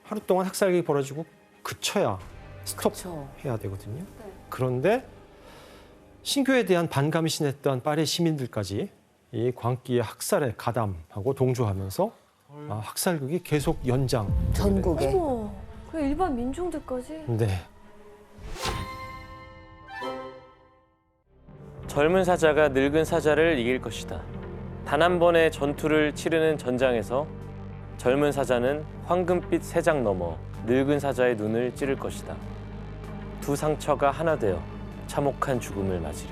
하루 동안 학살극이 벌어지고 그쳐야 스톱해야 되거든요. 네. 그런데 신교에 대한 반감이 심했던 파리 시민들까지 이 광기의 학살에 가담하고 동조하면서 학살극이 계속 연장. 전국에. 어머, 그 일반 민중들까지? 네. 젊은 사자가 늙은 사자를 이길 것이다. 단 한 번의 전투를 치르는 전장에서 젊은 사자는 황금빛 새장 넘어 늙은 사자의 눈을 찌를 것이다. 두 상처가 하나 되어 참혹한 죽음을 맞으리.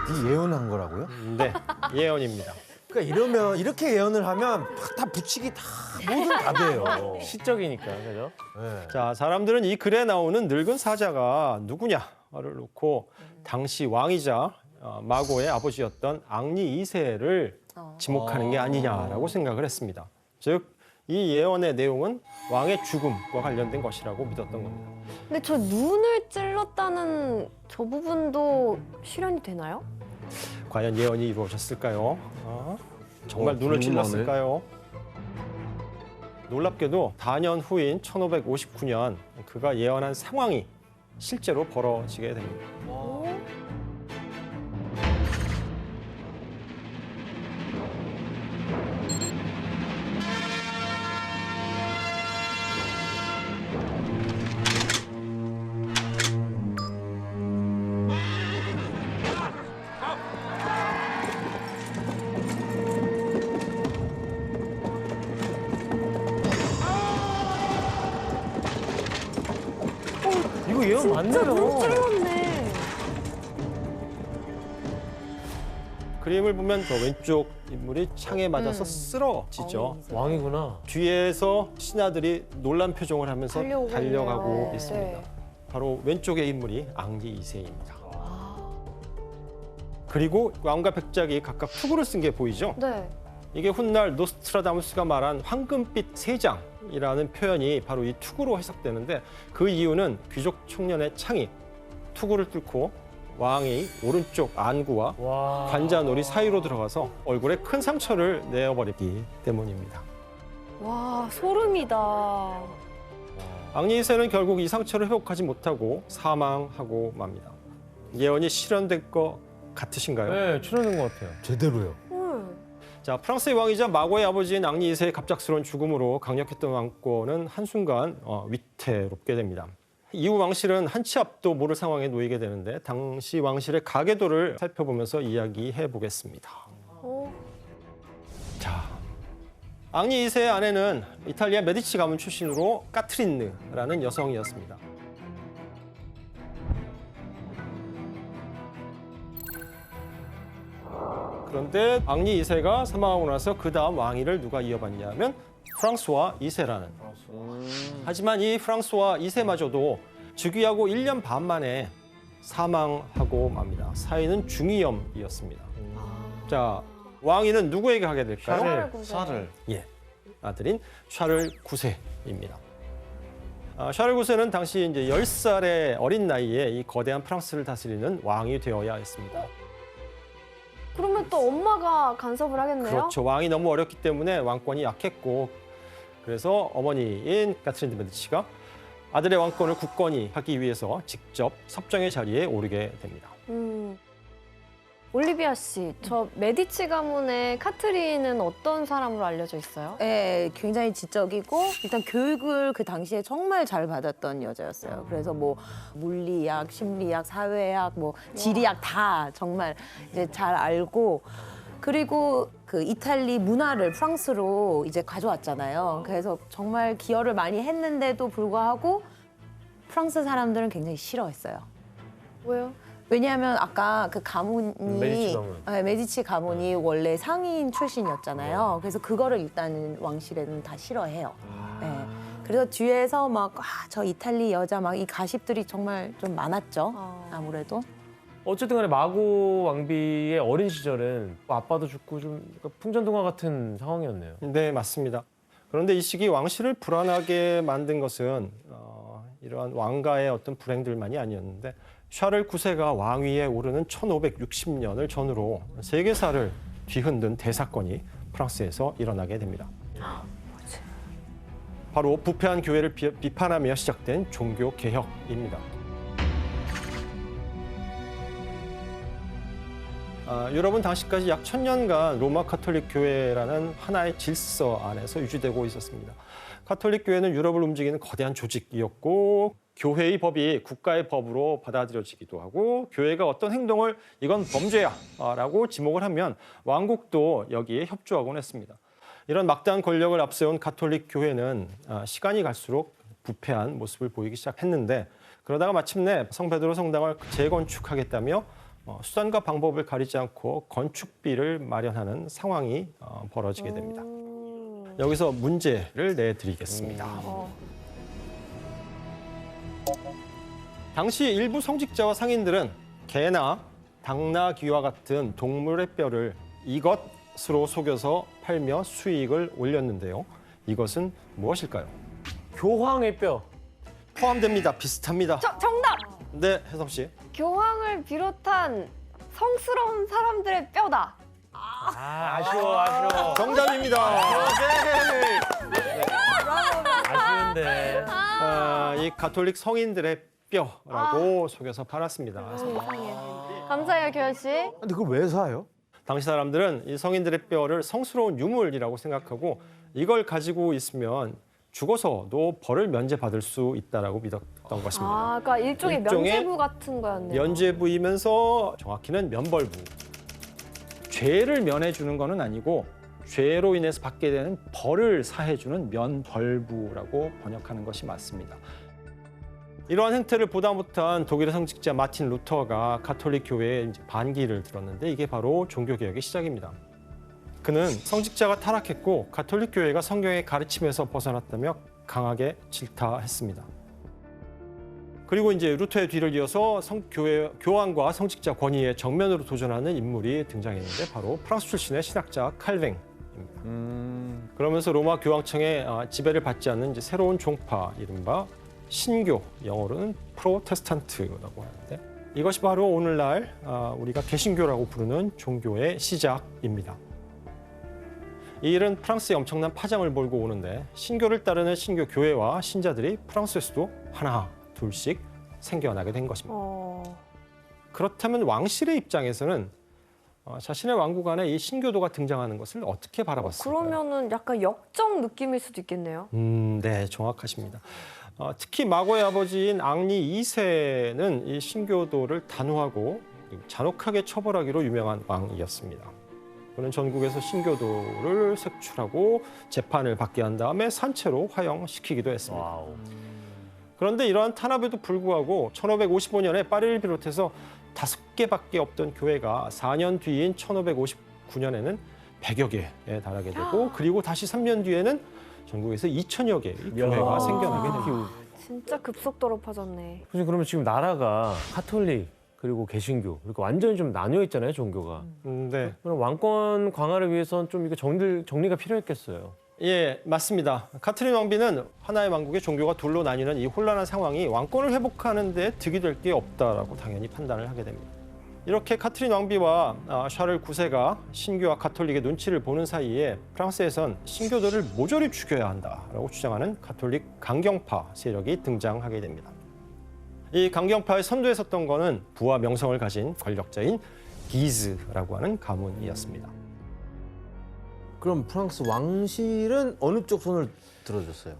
네 예언한 거라고요? 네, 예언입니다. 그러니까 이러면 이렇게 예언을 하면 다 붙이기 다 뭐든 다 돼요. 시적이니까, 그죠? 네. 자, 사람들은 이 글에 나오는 늙은 사자가 누구냐를 놓고 당시 왕이자 마고의 아버지였던 앙리 2세를 지목하는 게 아니냐라고 생각을 했습니다. 즉, 이 예언의 내용은 왕의 죽음과 관련된 것이라고 믿었던 겁니다. 근데 저 눈을 찔렀다는 저 부분도 실현이 되나요? 과연 예언이 이루어졌을까요? 정말 눈을 궁금하네. 찔렀을까요? 놀랍게도 4년 후인 1559년 그가 예언한 상황이 실제로 벌어지게 됩니다. 이거 예언 진짜 맞네요. 눈 찔렀네. 그림을 보면 저 왼쪽 인물이 창에 맞아서 쓰러지죠. 왕이구나. 뒤에서 신하들이 놀란 표정을 하면서 달려오고 달려가고 있네요. 있습니다. 네. 바로 왼쪽의 인물이 앙리 2세입니다. 그리고 왕과 백작이 각각 투구를 쓴 게 보이죠? 네. 이게 훗날 노스트라다무스가 말한 황금빛 세장이라는 표현이 바로 이 투구로 해석되는데 그 이유는 귀족 청년의 창이 투구를 뚫고 왕의 오른쪽 안구와 와. 관자놀이 사이로 들어가서 얼굴에 큰 상처를 내어버리기 때문입니다. 와, 소름이다. 앙리 2세는 결국 이 상처를 회복하지 못하고 사망하고 맙니다. 예언이 실현된 것 같으신가요? 네, 출연된 것 같아요. 제대로요. 자, 프랑스의 왕이자 마고의 아버지인 앙리 2세의 갑작스러운 죽음으로 강력했던 왕권은 한순간 위태롭게 됩니다. 이후 왕실은 한치 앞도 모를 상황에 놓이게 되는데 당시 왕실의 가계도를 살펴보면서 이야기해 보겠습니다. 자, 앙리 2세의 아내는 이탈리아 메디치 가문 출신으로 까트린느라는 여성이었습니다. 그런데 앙리 2세가 사망하고 나서 그 다음 왕위를 누가 이어받냐면 프랑스와 2세라는. 하지만 이 프랑스와 2세마저도 즉위하고 1년 반 만에 사망하고 맙니다. 사인은 중이염이었습니다. 자, 왕위는 누구에게 가게 될까요? 샤를. 예, 아들인 샤를 9세입니다. 샤를 9세는 당시 이제 10살의 어린 나이에 이 거대한 프랑스를 다스리는 왕이 되어야 했습니다. 그러면 또 엄마가 간섭을 하겠네요? 그렇죠. 왕이 너무 어렸기 때문에 왕권이 약했고 그래서 어머니인 카트린 드 메디치가 아들의 왕권을 굳건히 하기 위해서 직접 섭정의 자리에 오르게 됩니다. 올리비아 씨, 저 메디치 가문의 카트린은 어떤 사람으로 알려져 있어요? 예, 굉장히 지적이고 일단 교육을 그 당시에 정말 잘 받았던 여자였어요. 그래서 뭐 물리학, 심리학, 사회학, 뭐 지리학 다 정말 이제 잘 알고 그리고 그 이탈리 문화를 프랑스로 이제 가져왔잖아요. 그래서 정말 기여를 많이 했는데도 불구하고 프랑스 사람들은 굉장히 싫어했어요. 왜요? 왜냐하면 아까 그 가문이 메디치 가문. 네, 메디치 가문이 원래 상인 출신이었잖아요. 그래서 그거를 일단은 왕실에는 다 싫어해요. 네. 그래서 뒤에서 막 저 이탈리 여자 막 이 가십들이 정말 좀 많았죠. 아무래도. 어쨌든 간에 마고 왕비의 어린 시절은 아빠도 죽고 좀 풍전등화 같은 상황이었네요. 네, 맞습니다. 그런데 이 시기 왕실을 불안하게 만든 것은 이러한 왕가의 어떤 불행들만이 아니었는데 샤를 9세가 왕위에 오르는 1560년을 전후로 세계사를 뒤흔든 대사건이 프랑스에서 일어나게 됩니다. 바로 부패한 교회를 비판하며 시작된 종교 개혁입니다. 유럽은 당시까지 약 1000년간 로마 가톨릭 교회라는 하나의 질서 안에서 유지되고 있었습니다. 가톨릭 교회는 유럽을 움직이는 거대한 조직이었고 교회의 법이 국가의 법으로 받아들여지기도 하고 교회가 어떤 행동을 이건 범죄야 라고 지목을 하면 왕국도 여기에 협조하곤 했습니다. 이런 막대한 권력을 앞세운 가톨릭 교회는 시간이 갈수록 부패한 모습을 보이기 시작했는데 그러다가 마침내 성베드로 성당을 재건축하겠다며 수단과 방법을 가리지 않고 건축비를 마련하는 상황이 벌어지게 됩니다. 여기서 문제를 내드리겠습니다. 당시 일부 성직자와 상인들은 개나 당나귀와 같은 동물의 뼈를 이것으로 속여서 팔며 수익을 올렸는데요. 이것은 무엇일까요? 교황의 뼈. 포함됩니다. 비슷합니다. 정답! 네, 혜성 씨. 교황을 비롯한 성스러운 사람들의 뼈다. 아쉬워. 정답입니다. 아쉬운데. 이 가톨릭 성인들의 뼈라고 속여서 팔았습니다. 감사해요, 교현 씨. 근데 그걸 왜 사요? 당시 사람들은 이 성인들의 뼈를 성스러운 유물이라고 생각하고 이걸 가지고 있으면 죽어서도 벌을 면제받을 수 있다라고 믿었던 것입니다. 그러니까 일종의 면죄부 같은 거였네요. 면죄부이면서 정확히는 면벌부. 죄를 면해주는 것은 아니고 죄로 인해서 받게 되는 벌을 사해주는 면벌부라고 번역하는 것이 맞습니다. 이러한 행태를 보다 못한 독일의 성직자 마틴 루터가 가톨릭 교회에 이제 반기를 들었는데 이게 바로 종교개혁의 시작입니다. 그는 성직자가 타락했고 가톨릭 교회가 성경의 가르침에서 벗어났다며 강하게 질타했습니다. 그리고 이제 루터의 뒤를 이어서 교황과 성직자 권위에 정면으로 도전하는 인물이 등장했는데 바로 프랑스 출신의 신학자 칼뱅입니다. 그러면서 로마 교황청의 지배를 받지 않는 이제 새로운 종파, 이른바 신교, 영어로는 프로테스탄트라고 하는데 이것이 바로 오늘날 우리가 개신교라고 부르는 종교의 시작입니다. 이 일은 프랑스에 엄청난 파장을 몰고 오는데 신교를 따르는 신교 교회와 신자들이 프랑스에서도 하나, 둘씩 생겨나게 된 것입니다. 그렇다면 왕실의 입장에서는 자신의 왕국 안에 이 신교도가 등장하는 것을 어떻게 바라봤을까요? 그러면은 약간 역적 느낌일 수도 있겠네요. 네, 정확하십니다. 특히 마고의 아버지인 앙리 2세는 이 신교도를 단호하고 잔혹하게 처벌하기로 유명한 왕이었습니다. 그는 전국에서 신교도를 색출하고 재판을 받게 한 다음에 산채로 화형시키기도 했습니다. 와우. 그런데 이러한 탄압에도 불구하고 1555년에 파리를 비롯해서 5개밖에 없던 교회가 4년 뒤인 1559년에는 100여 개에 달하게 되고 그리고 다시 3년 뒤에는 전국에서 2천여 개의 교회가 생겨나게 됩니다. 진짜 급속도로 퍼졌네. 선생님, 그러면 지금 나라가 가톨릭 그리고 개신교 그리고 완전히 좀 나뉘어 있잖아요, 종교가. 네. 그럼 왕권 강화를 위해서는 좀 이게 정리가 필요했겠어요. 예, 맞습니다. 카트린 왕비는 하나의 왕국의 종교가 둘로 나뉘는 이 혼란한 상황이 왕권을 회복하는 데 득이 될 게 없다라고 당연히 판단을 하게 됩니다. 이렇게 카트린 왕비와 샤를 9세가 신교와 가톨릭의 눈치를 보는 사이에 프랑스에선 신교도를 모조리 죽여야 한다라고 주장하는 가톨릭 강경파 세력이 등장하게 됩니다. 이 강경파의 선두에 섰던 것은 부와 명성을 가진 권력자인 기즈라고 하는 가문이었습니다. 그럼 프랑스 왕실은 어느 쪽 손을 들어줬어요?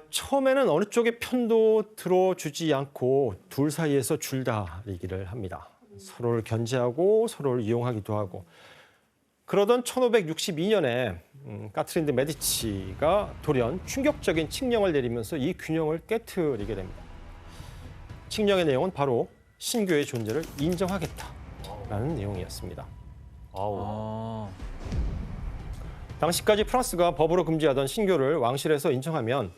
처음에는 어느 쪽의 편도 들어주지 않고 둘 사이에서 줄다리기를 합니다. 서로를 견제하고 서로를 이용하기도 하고 그러던 1562년에 카트린 드 메디치가 돌연 충격적인 칙령을 내리면서 이 균형을 깨트리게 됩니다. 칙령의 내용은 바로 신교의 존재를 인정하겠다라는 내용이었습니다. 당시까지 프랑스가 법으로 금지하던 신교를 왕실에서 인정하면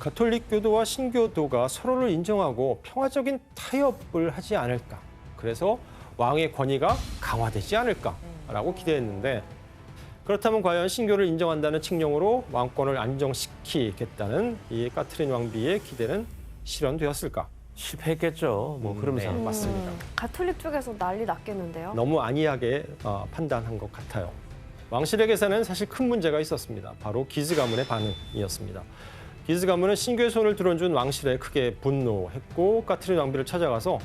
가톨릭교도와 신교도가 서로를 인정하고 평화적인 타협을 하지 않을까. 그래서 왕의 권위가 강화되지 않을까라고 기대했는데 그렇다면 과연 신교를 인정한다는 칙령으로 왕권을 안정시키겠다는 이 카트린 왕비의 기대는 실현되었을까? 실패했겠죠. 뭐 흐름상. 맞습니다. 가톨릭 쪽에서 난리 났겠는데요. 너무 안이하게 판단한 것 같아요. 왕실에게서는 사실 큰 문제가 있었습니다. 바로 기즈 가문의 반응이었습니다. 기즈 가문은 신교의 손을 들어준 왕실에 크게 분노했고 까트린 왕비를 찾아가서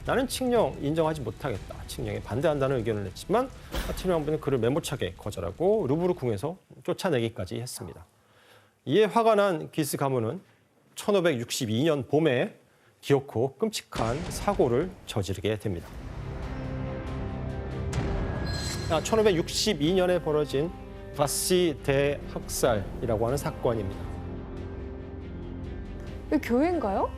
나는 칙령 인정하지 못하겠다. 칙령에 반대한다는 의견을 냈지만 까트린 왕비는 그를 매몰차게 거절하고 루브르 궁에서 쫓아내기까지 했습니다. 이에 화가 난 기즈 가문은 1562년 봄에 기어코 끔찍한 사고를 저지르게 됩니다. 1562년에 벌어진 바시 대학살이라고 하는 사건입니다. 이 교회인가요?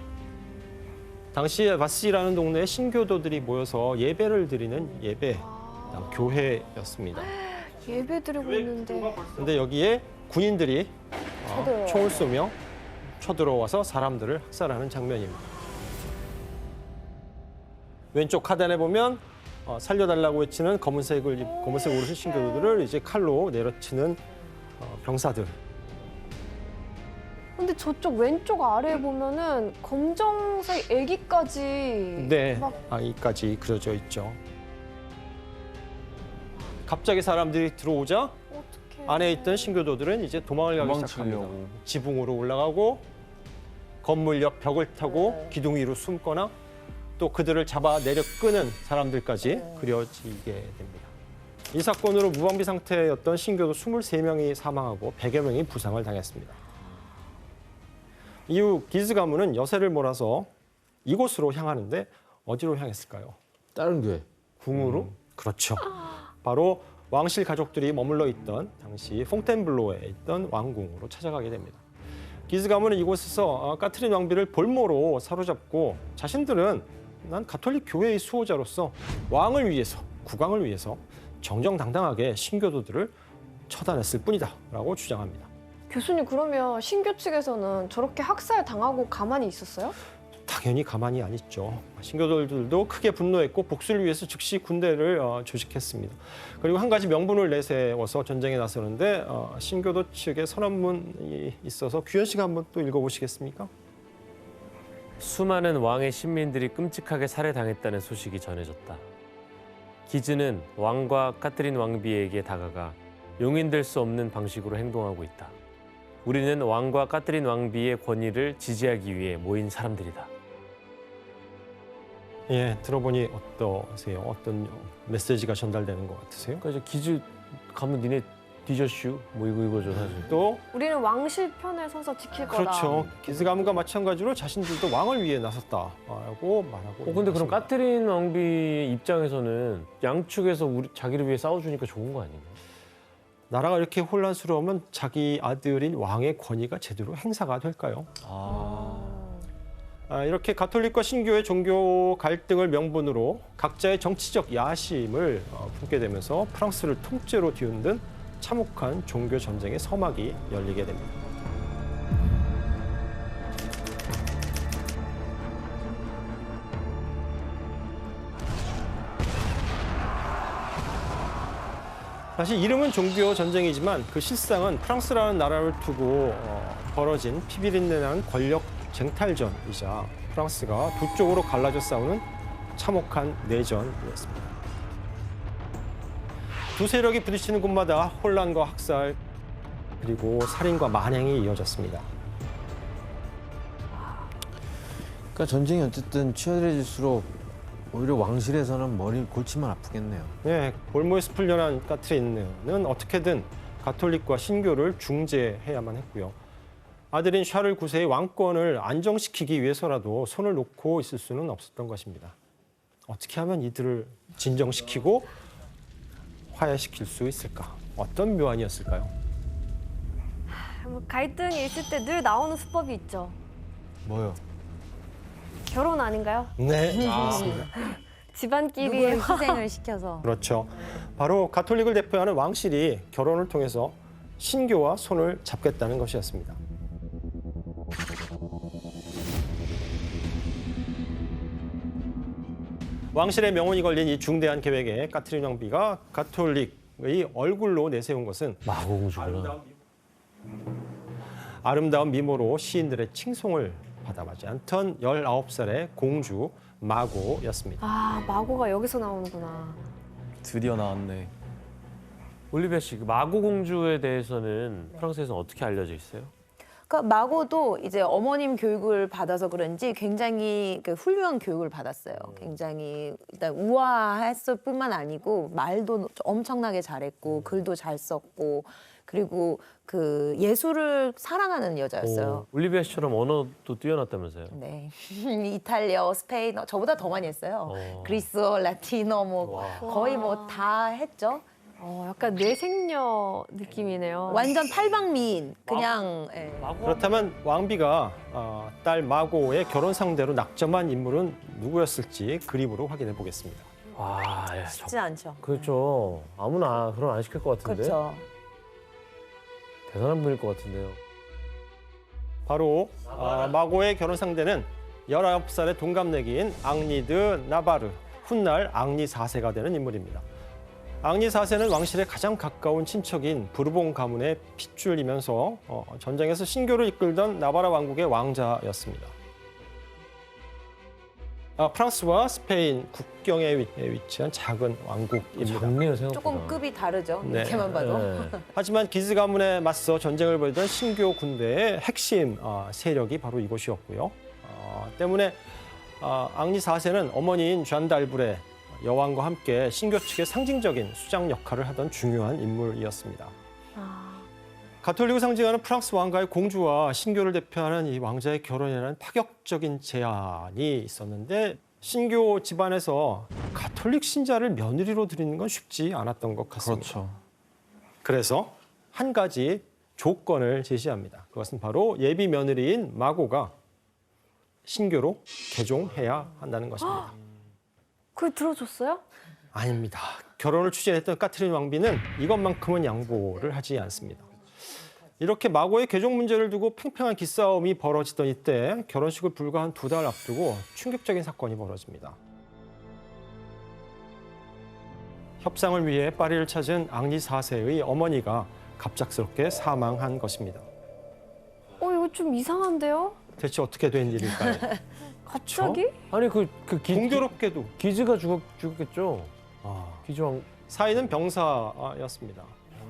당시에 바시라는 동네에 신교도들이 모여서 예배를 드리는 예배 교회였습니다. 예배 드리고 있는데. 근데 여기에 군인들이 쳐들어요. 총을 쏘며 쳐들어와서 사람들을 학살하는 장면입니다. 왼쪽 하단에 보면 살려달라고 외치는 검은색 옷을 신교도들을 이제 칼로 내려치는 병사들. 근데 저쪽 왼쪽 아래에 보면은 검정색 애기까지 네, 막 아기까지 그려져 있죠. 갑자기 사람들이 들어오자 어떻게 안에 있던 신교도들은 이제 도망을 가기 시작합니다. 지붕으로 올라가고 건물 옆 벽을 타고 기둥 위로 숨거나 또 그들을 잡아 내려 끄는 사람들까지 그려지게 됩니다. 이 사건으로 무방비 상태였던 신교도 23명이 사망하고 100여 명이 부상을 당했습니다. 이후 기즈 가문은 여세를 몰아서 이곳으로 향하는데 어디로 향했을까요? 다른 교회. 궁으로? 그렇죠. 바로 왕실 가족들이 머물러 있던 당시 퐁텐블로에 있던 왕궁으로 찾아가게 됩니다. 기즈 가문은 이곳에서 까트린 왕비를 볼모로 사로잡고 자신들은 난 가톨릭 교회의 수호자로서 왕을 위해서, 국왕을 위해서 정정당당하게 신교도들을 처단했을 뿐이다 라고 주장합니다. 교수님 그러면 신교 측에서는 저렇게 학살 당하고 가만히 있었어요? 당연히 가만히 안 있죠. 신교도들도 크게 분노했고 복수를 위해서 즉시 군대를 조직했습니다. 그리고 한 가지 명분을 내세워서 전쟁에 나서는데 신교도 측의 선언문이 있어서 규현 씨가 한번 또 읽어보시겠습니까? 수많은 왕의 신민들이 끔찍하게 살해당했다는 소식이 전해졌다. 기즈는 왕과 카트린 왕비에게 다가가 용인될 수 없는 방식으로 행동하고 있다. 우리는 왕과 카트린 왕비의 권위를 지지하기 위해 모인 사람들이다. 예, 들어보니 어떠세요? 어떤 메시지가 전달되는 것 같으세요? 그러니까 이제 기즈 가면 니네 뒤졌슈? 뭐 이거죠 사실. 또 우리는 왕실 편에 서서 지킬 거다. 그렇죠. 기즈 가문과 마찬가지로 자신들도 왕을 위해 나섰다라고 말하고. 근데 그럼 있습니다. 카트린 왕비 입장에서는 양측에서 자기를 위해 싸워주니까 좋은 거 아닌가요? 나라가 이렇게 혼란스러우면 자기 아들인 왕의 권위가 제대로 행사가 될까요? 이렇게 가톨릭과 신교의 종교 갈등을 명분으로 각자의 정치적 야심을 품게 되면서 프랑스를 통째로 뒤흔든 참혹한 종교 전쟁의 서막이 열리게 됩니다. 사실 이름은 종교 전쟁이지만 그 실상은 프랑스라는 나라를 두고 벌어진 피비린내나는 권력 쟁탈전이자 프랑스가 두 쪽으로 갈라져 싸우는 참혹한 내전이었습니다. 두 세력이 부딪히는 곳마다 혼란과 학살 그리고 살인과 만행이 이어졌습니다. 그러니까 전쟁이 어쨌든 치열해질수록 오히려 왕실에서는 머리 골치만 아프겠네요. 네, 볼모에서 풀려난 까트린은 어떻게든 가톨릭과 신교를 중재해야만 했고요. 아들인 샤를 9세의 왕권을 안정시키기 위해서라도 손을 놓고 있을 수는 없었던 것입니다. 어떻게 하면 이들을 진정시키고 화해시킬 수 있을까? 어떤 묘안이었을까요? 뭐 갈등이 있을 때 늘 나오는 수법이 있죠. 뭐요? 결혼 아닌가요? 네, 맞습니다. 집안끼리 누구를 희생을 시켜서. 그렇죠. 바로 가톨릭을 대표하는 왕실이 결혼을 통해서 신교와 손을 잡겠다는 것이었습니다. 왕실의 명운이 걸린 이 중대한 계획에 까트린 왕비가 가톨릭의 얼굴로 내세운 것은 마공주구나. 아름다운 미모로 시인들의 칭송을 받아마지 않던 19살의 공주 마고였습니다. 아 마고가 여기서 나오는구나. 드디어 나왔네. 올리비아 씨, 그 마고 공주에 대해서는 프랑스에서는 어떻게 알려져 있어요? 그러니까 마고도 이제 어머님 교육을 받아서 그런지 굉장히 그 훌륭한 교육을 받았어요. 굉장히 일단 우아했을 뿐만 아니고 말도 엄청나게 잘했고 글도 잘 썼고 그리고 그 예술을 사랑하는 여자였어요. 올리비아 씨처럼 언어도 뛰어났다면서요? 네, 이탈리아, 스페인어 저보다 더 많이 했어요. 그리스어, 라틴어 뭐 거의 뭐 다 했죠. 약간 뇌생녀 느낌이네요. 완전 팔방미인 그냥 예. 그렇다면 왕비가 딸 마고의 결혼 상대로 낙점한 인물은 누구였을지 그림으로 확인해 보겠습니다. 와, 야, 쉽지 않죠. 그렇죠. 아무나 결혼 안 시킬 것 같은데. 그렇죠. 대단한 분일 것 같은데요. 바로 마고의 결혼 상대는 19살의 동갑내기인 앙리 나바르, 훗날 앙리 4세가 되는 인물입니다. 앙리 4세는 왕실의 가장 가까운 친척인 부르봉 가문의 핏줄이면서 전쟁에서 신교를 이끌던 나바라 왕국의 왕자였습니다. 프랑스와 스페인 국경에 위치한 작은 왕국입니다. 작네요, 생각보다. 조금 급이 다르죠. 네. 이렇게만 봐도. 네. 하지만 기즈 가문에 맞서 전쟁을 벌이던 신교 군대의 핵심 세력이 바로 이곳이었고요. 때문에 앙리 4세는 어머니인 쟈 달브레 여왕과 함께 신교 측의 상징적인 수장 역할을 하던 중요한 인물이었습니다. 가톨릭을 상징하는 프랑스 왕가의 공주와 신교를 대표하는 이 왕자의 결혼이라는 파격적인 제안이 있었는데 신교 집안에서 가톨릭 신자를 며느리로 드리는 건 쉽지 않았던 것 같습니다. 그렇죠. 그래서 한 가지 조건을 제시합니다. 그것은 바로 예비 며느리인 마고가 신교로 개종해야 한다는 것입니다. 그걸 들어줬어요? 아닙니다. 결혼을 추진했던 까트린 왕비는 이것만큼은 양보를 하지 않습니다. 이렇게 마고의 개종 문제를 두고 팽팽한 기싸움이 벌어지던 이때 결혼식을 불과 한 2달 앞두고 충격적인 사건이 벌어집니다. 협상을 위해 파리를 찾은 앙리 4세의 어머니가 갑작스럽게 사망한 것입니다. 이거 좀 이상한데요? 대체 어떻게 된 일일까요? 갑자기? 아니 공교롭게도 기즈가 죽었겠죠. 기즈왕. 사인은 병사였습니다.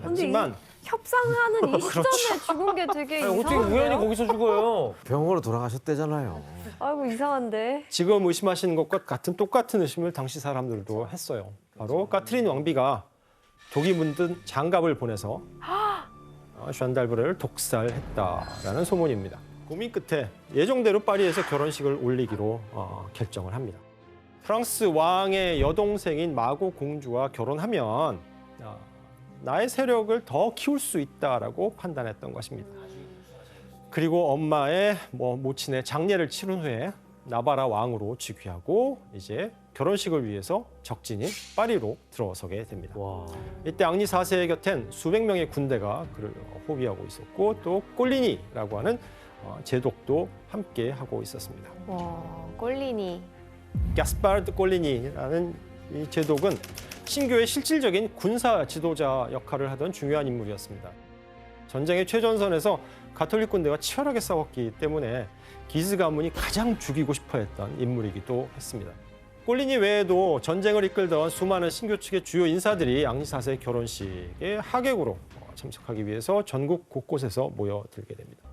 하지만 협상하는 이 시점에 죽은 게 되게 아니, 어떻게 우연히 이상한데요? 거기서 죽어요? 병으로 돌아가셨대잖아요. 아이고 이상한데. 지금 의심하시는 것과 똑같은 의심을 당시 사람들도 했어요. 바로 까트린 왕비가 독이 문든 장갑을 보내서 쟈 달브레를 독살했다라는 소문입니다. 고민 끝에 예정대로 파리에서 결혼식을 올리기로 결정을 합니다. 프랑스 왕의 여동생인 마고 공주와 결혼하면 나의 세력을 더 키울 수 있다라고 판단했던 것입니다. 그리고 엄마의 모친의 장례를 치른 후에 나바라 왕으로 즉위하고 이제 결혼식을 위해서 적진인 파리로 들어서게 됩니다. 와. 이때 앙리 4세의 곁엔 수백 명의 군대가 그를 호위하고 있었고 또 꼴리니라고 하는 제독도 함께 하고 있었습니다. 와, 꼴리니. 가스파르드 꼴리니라는 이 제독은 신교의 실질적인 군사 지도자 역할을 하던 중요한 인물이었습니다. 전쟁의 최전선에서 가톨릭 군대와 치열하게 싸웠기 때문에 기즈 가문이 가장 죽이고 싶어했던 인물이기도 했습니다. 꼴리니 외에도 전쟁을 이끌던 수많은 신교 측의 주요 인사들이 앙리 4세의 결혼식에 하객으로 참석하기 위해서 전국 곳곳에서 모여들게 됩니다.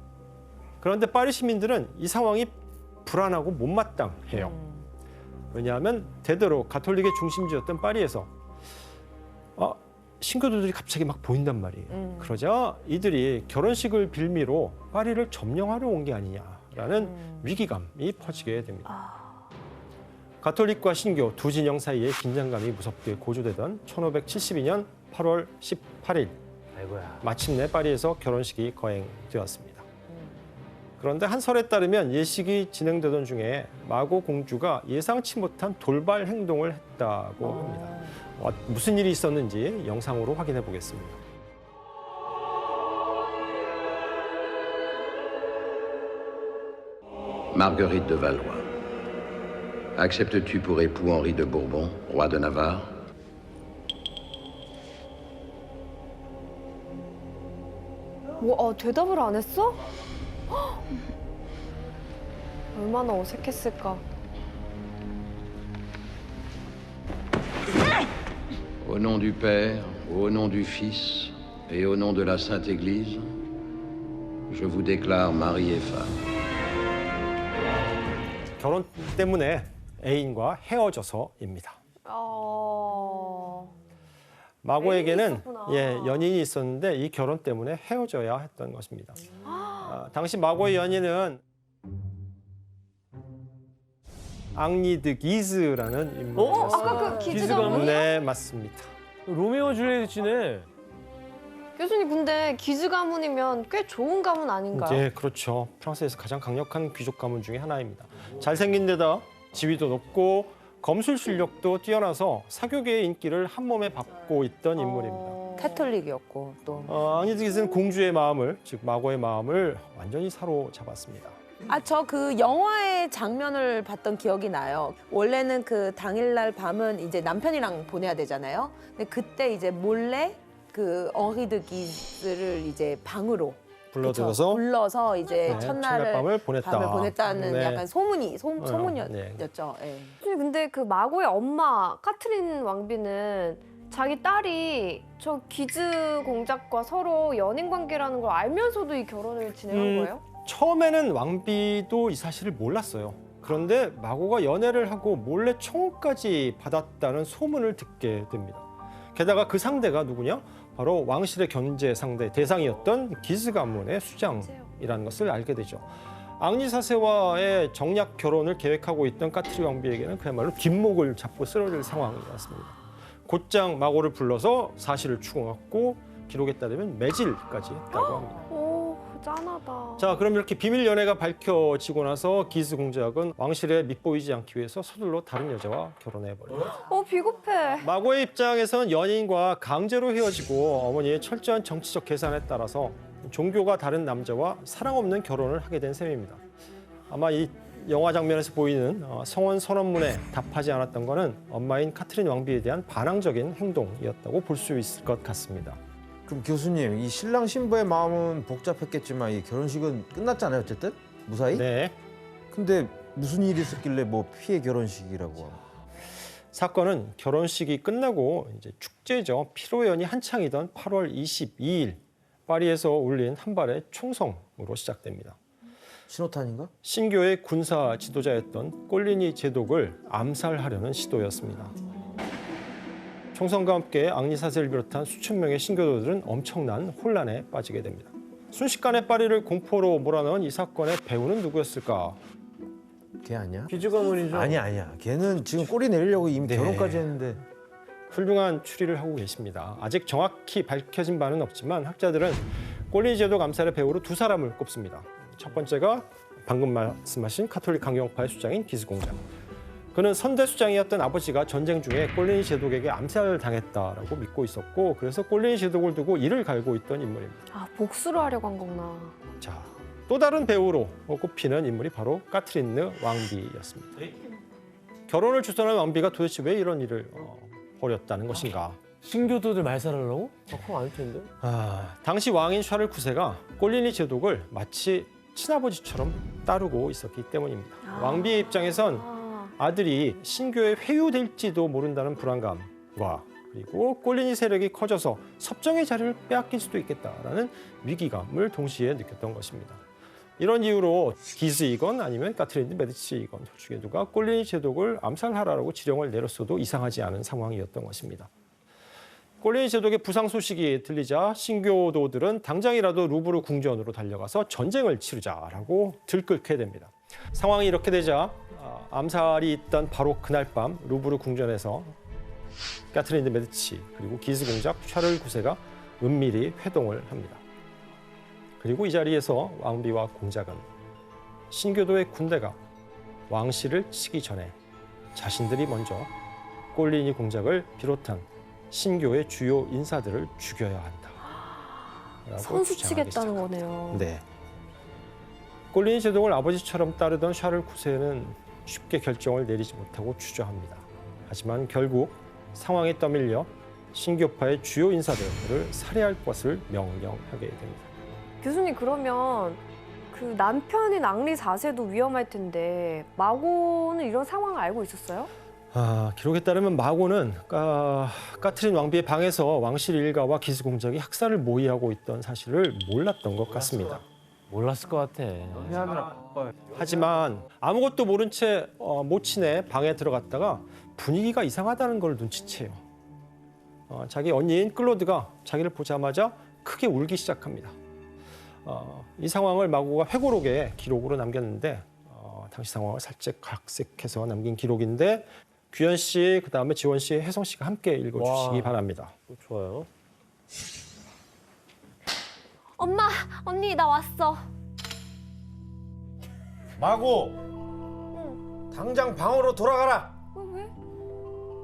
그런데 파리 시민들은 이 상황이 불안하고 못마땅해요. 왜냐하면 대대로 가톨릭의 중심지였던 파리에서 신교도들이 갑자기 막 보인단 말이에요. 그러자 이들이 결혼식을 빌미로 파리를 점령하러 온 게 아니냐라는 위기감이 퍼지게 됩니다. 가톨릭과 신교 두 진영 사이에 긴장감이 무섭게 고조되던 1572년 8월 18일 아이고야. 마침내 파리에서 결혼식이 거행되었습니다. 그런데 한 설에 따르면 예식이 진행되던 중에 마고 공주가 예상치 못한 돌발 행동을 했다고 합니다. 무슨 일이 있었는지 영상으로 확인해 보겠습니다. Marguerite de Valois. Acceptes-tu pour époux Henri de Bourbon, roi de Navarre? 대답을 안 했어? 헉! 얼마나 어색했을까. Au nom du Père, au nom du Fils et au nom de la Sainte Église, je vous déclare mari et femme. 결혼 때문에 애인과 헤어져서입니다. 마고에게는 애인이 있었구나. 연인이 있었는데 이 결혼 때문에 헤어져야 했던 것입니다. 당시 마고의 연인은 앙리 드 기즈라는 인물이었습니다. 아까 그 기즈 기즈 가문? 가문? 네, 맞습니다. 로미오 줄리엣이네. 교수님 근데 기즈 가문이면 꽤 좋은 가문 아닌가요? 네, 그렇죠. 프랑스에서 가장 강력한 귀족 가문 중에 하나입니다. 잘생긴 데다 지위도 높고 검술 실력도 뛰어나서 사교계의 인기를 한 몸에 받고 있던 인물입니다. 캐톨릭이었고 또. 앙리 드 기즈는 공주의 마음을, 즉 마고의 마음을 완전히 사로잡았습니다. 저 그 영화의 장면을 봤던 기억이 나요. 원래는 그 당일날 밤은 이제 남편이랑 보내야 되잖아요. 근데 그때 이제 몰래 그 엉리 드 기즈를 이제 방으로 불러들여서 그쵸? 불러서 이제 네, 첫날을 밤을 보냈다는 는 약간 소문이었죠. 네. 예. 교수님 근데 그 마고의 엄마 카트린 왕비는 자기 딸이 저 기즈 공작과 서로 연인 관계라는 걸 알면서도 이 결혼을 진행한 거예요? 처음에는 왕비도 이 사실을 몰랐어요. 그런데 마고가 연애를 하고 몰래 청혼까지 받았다는 소문을 듣게 됩니다. 게다가 그 상대가 누구냐? 바로 왕실의 견제 상대 대상이었던 기즈 가문의 수장이라는 것을 알게 되죠. 앙리 4세와의 정략 결혼을 계획하고 있던 까트리 왕비에게는 그야말로 뒷목을 잡고 쓰러질 상황이었습니다. 곧장 마고를 불러서 사실을 추궁했고 기록에 따르면 매질까지 했다고 합니다. 오 짠하다. 자, 그럼 이렇게 비밀 연애가 밝혀지고 나서 기즈 공작은 왕실에 밉보이지 않기 위해서 서둘러 다른 여자와 결혼해버립니다. 비겁해. 마고의 입장에선 연인과 강제로 헤어지고 어머니의 철저한 정치적 계산에 따라서 종교가 다른 남자와 사랑 없는 결혼을 하게 된 셈입니다. 아마 이 영화 장면에서 보이는 성혼 선언문에 답하지 않았던 것은 엄마인 카트린 왕비에 대한 반항적인 행동이었다고 볼 수 있을 것 같습니다. 그럼 교수님, 이 신랑 신부의 마음은 복잡했겠지만 이 결혼식은 끝났잖아요, 어쨌든 무사히. 네. 근데 무슨 일이 있었길래 뭐 피해 결혼식이라고? 사건은 결혼식이 끝나고 이제 축제죠. 피로연이 한창이던 8월 22일 파리에서 울린 한 발의 총성으로 시작됩니다. 신호탄인가? 신교의 군사 지도자였던 꼴리니 제독을 암살하려는 시도였습니다. 총성과 함께 앙리 4세를 비롯한 수천 명의 신교도들은 엄청난 혼란에 빠지게 됩니다. 순식간에 파리를 공포로 몰아넣은 이 사건의 배우는 누구였을까? 걔 아니야? 기즈 가문이죠. 아니야. 걔는 지금 꼬리 내리려고 이미 네. 결혼까지 했는데. 훌륭한 추리를 하고 계십니다. 아직 정확히 밝혀진 바는 없지만 학자들은 꼴리니 제독 암살의 배우로 두 사람을 꼽습니다. 첫 번째가 방금 말씀하신 카톨릭 강경파의 수장인 기즈 공작. 그는 선대 수장이었던 아버지가 전쟁 중에 꼴리니 제독에게 암살을 당했다라고 믿고 있었고 그래서 꼴리니 제독을 두고 이를 갈고 있던 인물입니다. 복수를 하려고 한 거구나. 자, 또 다른 배우로 꼽히는 인물이 바로 까트린느 왕비였습니다. 결혼을 주선한 왕비가 도대체 왜 이런 일을 벌였다는 것인가? 신교도들 말살하려고? 그럼 아닐 텐데. 당시 왕인 샤를 9세가 꼴리니 제독을 마치 친아버지처럼 따르고 있었기 때문입니다. 왕비의 입장에선 아들이 신교에 회유될지도 모른다는 불안감과 그리고 꼴리니 세력이 커져서 섭정의 자리를 빼앗길 수도 있겠다라는 위기감을 동시에 느꼈던 것입니다. 이런 이유로 기즈이건 아니면 까트린 메디치이건 둘 중에 누가 꼴리니 제독을 암살하라고 지령을 내렸어도 이상하지 않은 상황이었던 것입니다. 꼴리니 제독의 부상 소식이 들리자 신교도들은 당장이라도 루브르 궁전으로 달려가서 전쟁을 치르자라고 들끓게 됩니다. 상황이 이렇게 되자 암살이 있던 바로 그날 밤 루브르 궁전에서 까트린 메디치 그리고 기즈 공작 샤를 9세가 은밀히 회동을 합니다. 그리고 이 자리에서 왕비와 공작은 신교도의 군대가 왕실을 치기 전에 자신들이 먼저 꼴리니 공작을 비롯한 신교의 주요 인사들을 죽여야 한다. 선수 치겠다는 거네요. 네. 꼴리니 제독을 아버지처럼 따르던 샤를 9세는 쉽게 결정을 내리지 못하고 주저합니다. 하지만 결국 상황에 떠밀려 신교파의 주요 인사들을 살해할 것을 명령하게 됩니다. 교수님 그러면 그 남편인 앙리 4세도 위험할 텐데 마고는 이런 상황을 알고 있었어요? 기록에 따르면 마고는 까트린 왕비의 방에서 왕실 일가와 기수공작이 학살을 모의하고 있던 사실을 몰랐던 것 같습니다. 몰랐을 것 같아. 하지만 아무것도 모른 채 모친의 방에 들어갔다가 분위기가 이상하다는 걸 눈치채요. 자기 언니인 클로드가 자기를 보자마자 크게 울기 시작합니다. 이 상황을 마고가 회고록에 기록으로 남겼는데 당시 상황을 살짝 각색해서 남긴 기록인데 규현 씨, 그다음에 지원 씨, 혜성 씨가 함께 읽어주시기 바랍니다. 좋아요. 엄마, 언니 나 왔어. 마고, 당장 방으로 돌아가라. 왜?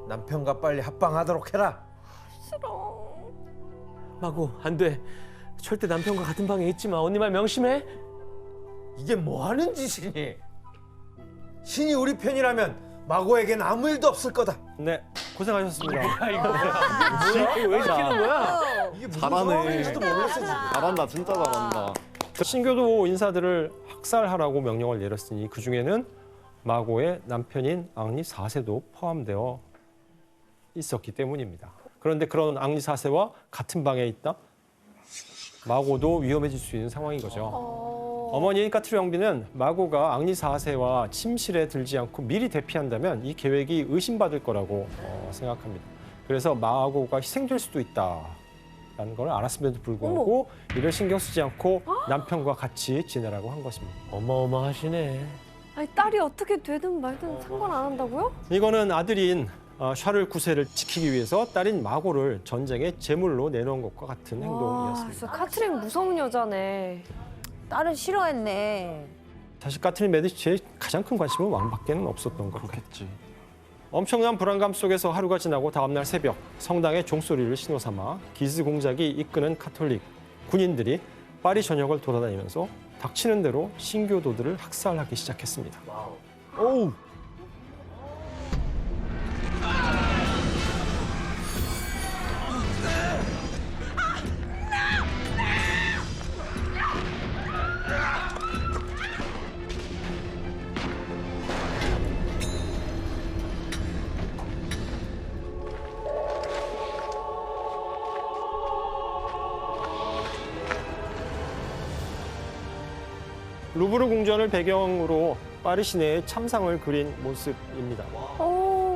남편과 빨리 합방하도록 해라. 싫어. 마고 안 돼. 절대 남편과 같은 방에 있지 마. 언니 말 명심해. 이게 뭐 하는 짓이니? 신이 우리 편이라면 마고에겐 아무 일도 없을 거다. 네, 고생하셨습니다. 왜 시키는 거야? 이게 무슨 잘하네. 상황인지도 모르겠어 지금. 잘한다, 진짜 잘한다. 신교도 인사들을 학살하라고 명령을 내렸으니 그중에는 마고의 남편인 앙리 4세도 포함되어 있었기 때문입니다. 그런데 그런 앙리 4세와 같은 방에 있다? 마고도 위험해질 수 있는 상황인 거죠. 어머니인 까트리 왕비는 마고가 앙리 4세와 침실에 들지 않고 미리 대피한다면 이 계획이 의심받을 거라고 생각합니다. 그래서 마고가 희생될 수도 있다라는 걸 알았음에도 불구하고 이를 신경 쓰지 않고 남편과 같이 지내라고 한 것입니다. 어마어마하시네. 아니 딸이 어떻게 되든 말든 상관 안 한다고요? 이거는 아들인 샤를 9세를 지키기 위해서 딸인 마고를 전쟁의 제물로 내놓은 것과 같은 행동이었습니다. 진짜 카트린 무서운 여자네. 딸은 싫어했네. 사실 까트린 메디치의 가장 큰 관심은 왕밖에는 없었던 것 같아요. 엄청난 불안감 속에서 하루가 지나고 다음 날 새벽 성당의 종소리를 신호삼아 기스 공작이 이끄는 카톨릭 군인들이 파리 전역을 돌아다니면서 닥치는 대로 신교도들을 학살하기 시작했습니다. 어우. 루브르 궁전을 배경으로 파리 시내의 참상을 그린 모습입니다.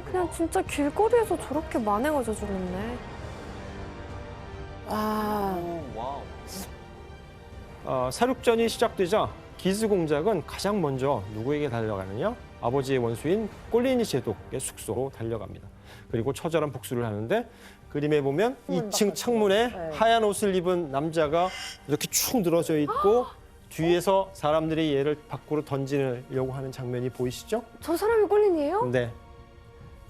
그냥 진짜 길거리에서 저렇게 만행을 저질렀네. 사륙전이 시작되자 기스 공작은 가장 먼저 누구에게 달려가느냐? 아버지의 원수인 꼴리니 제독의 숙소로 달려갑니다. 그리고 처절한 복수를 하는데 그림에 보면 2층 창문에 하얀 옷을 입은 남자가 이렇게 축 늘어져 있고 뒤에서 사람들이 얘를 밖으로 던지려고 하는 장면이 보이시죠? 저 사람이 꼴린이에요? 네.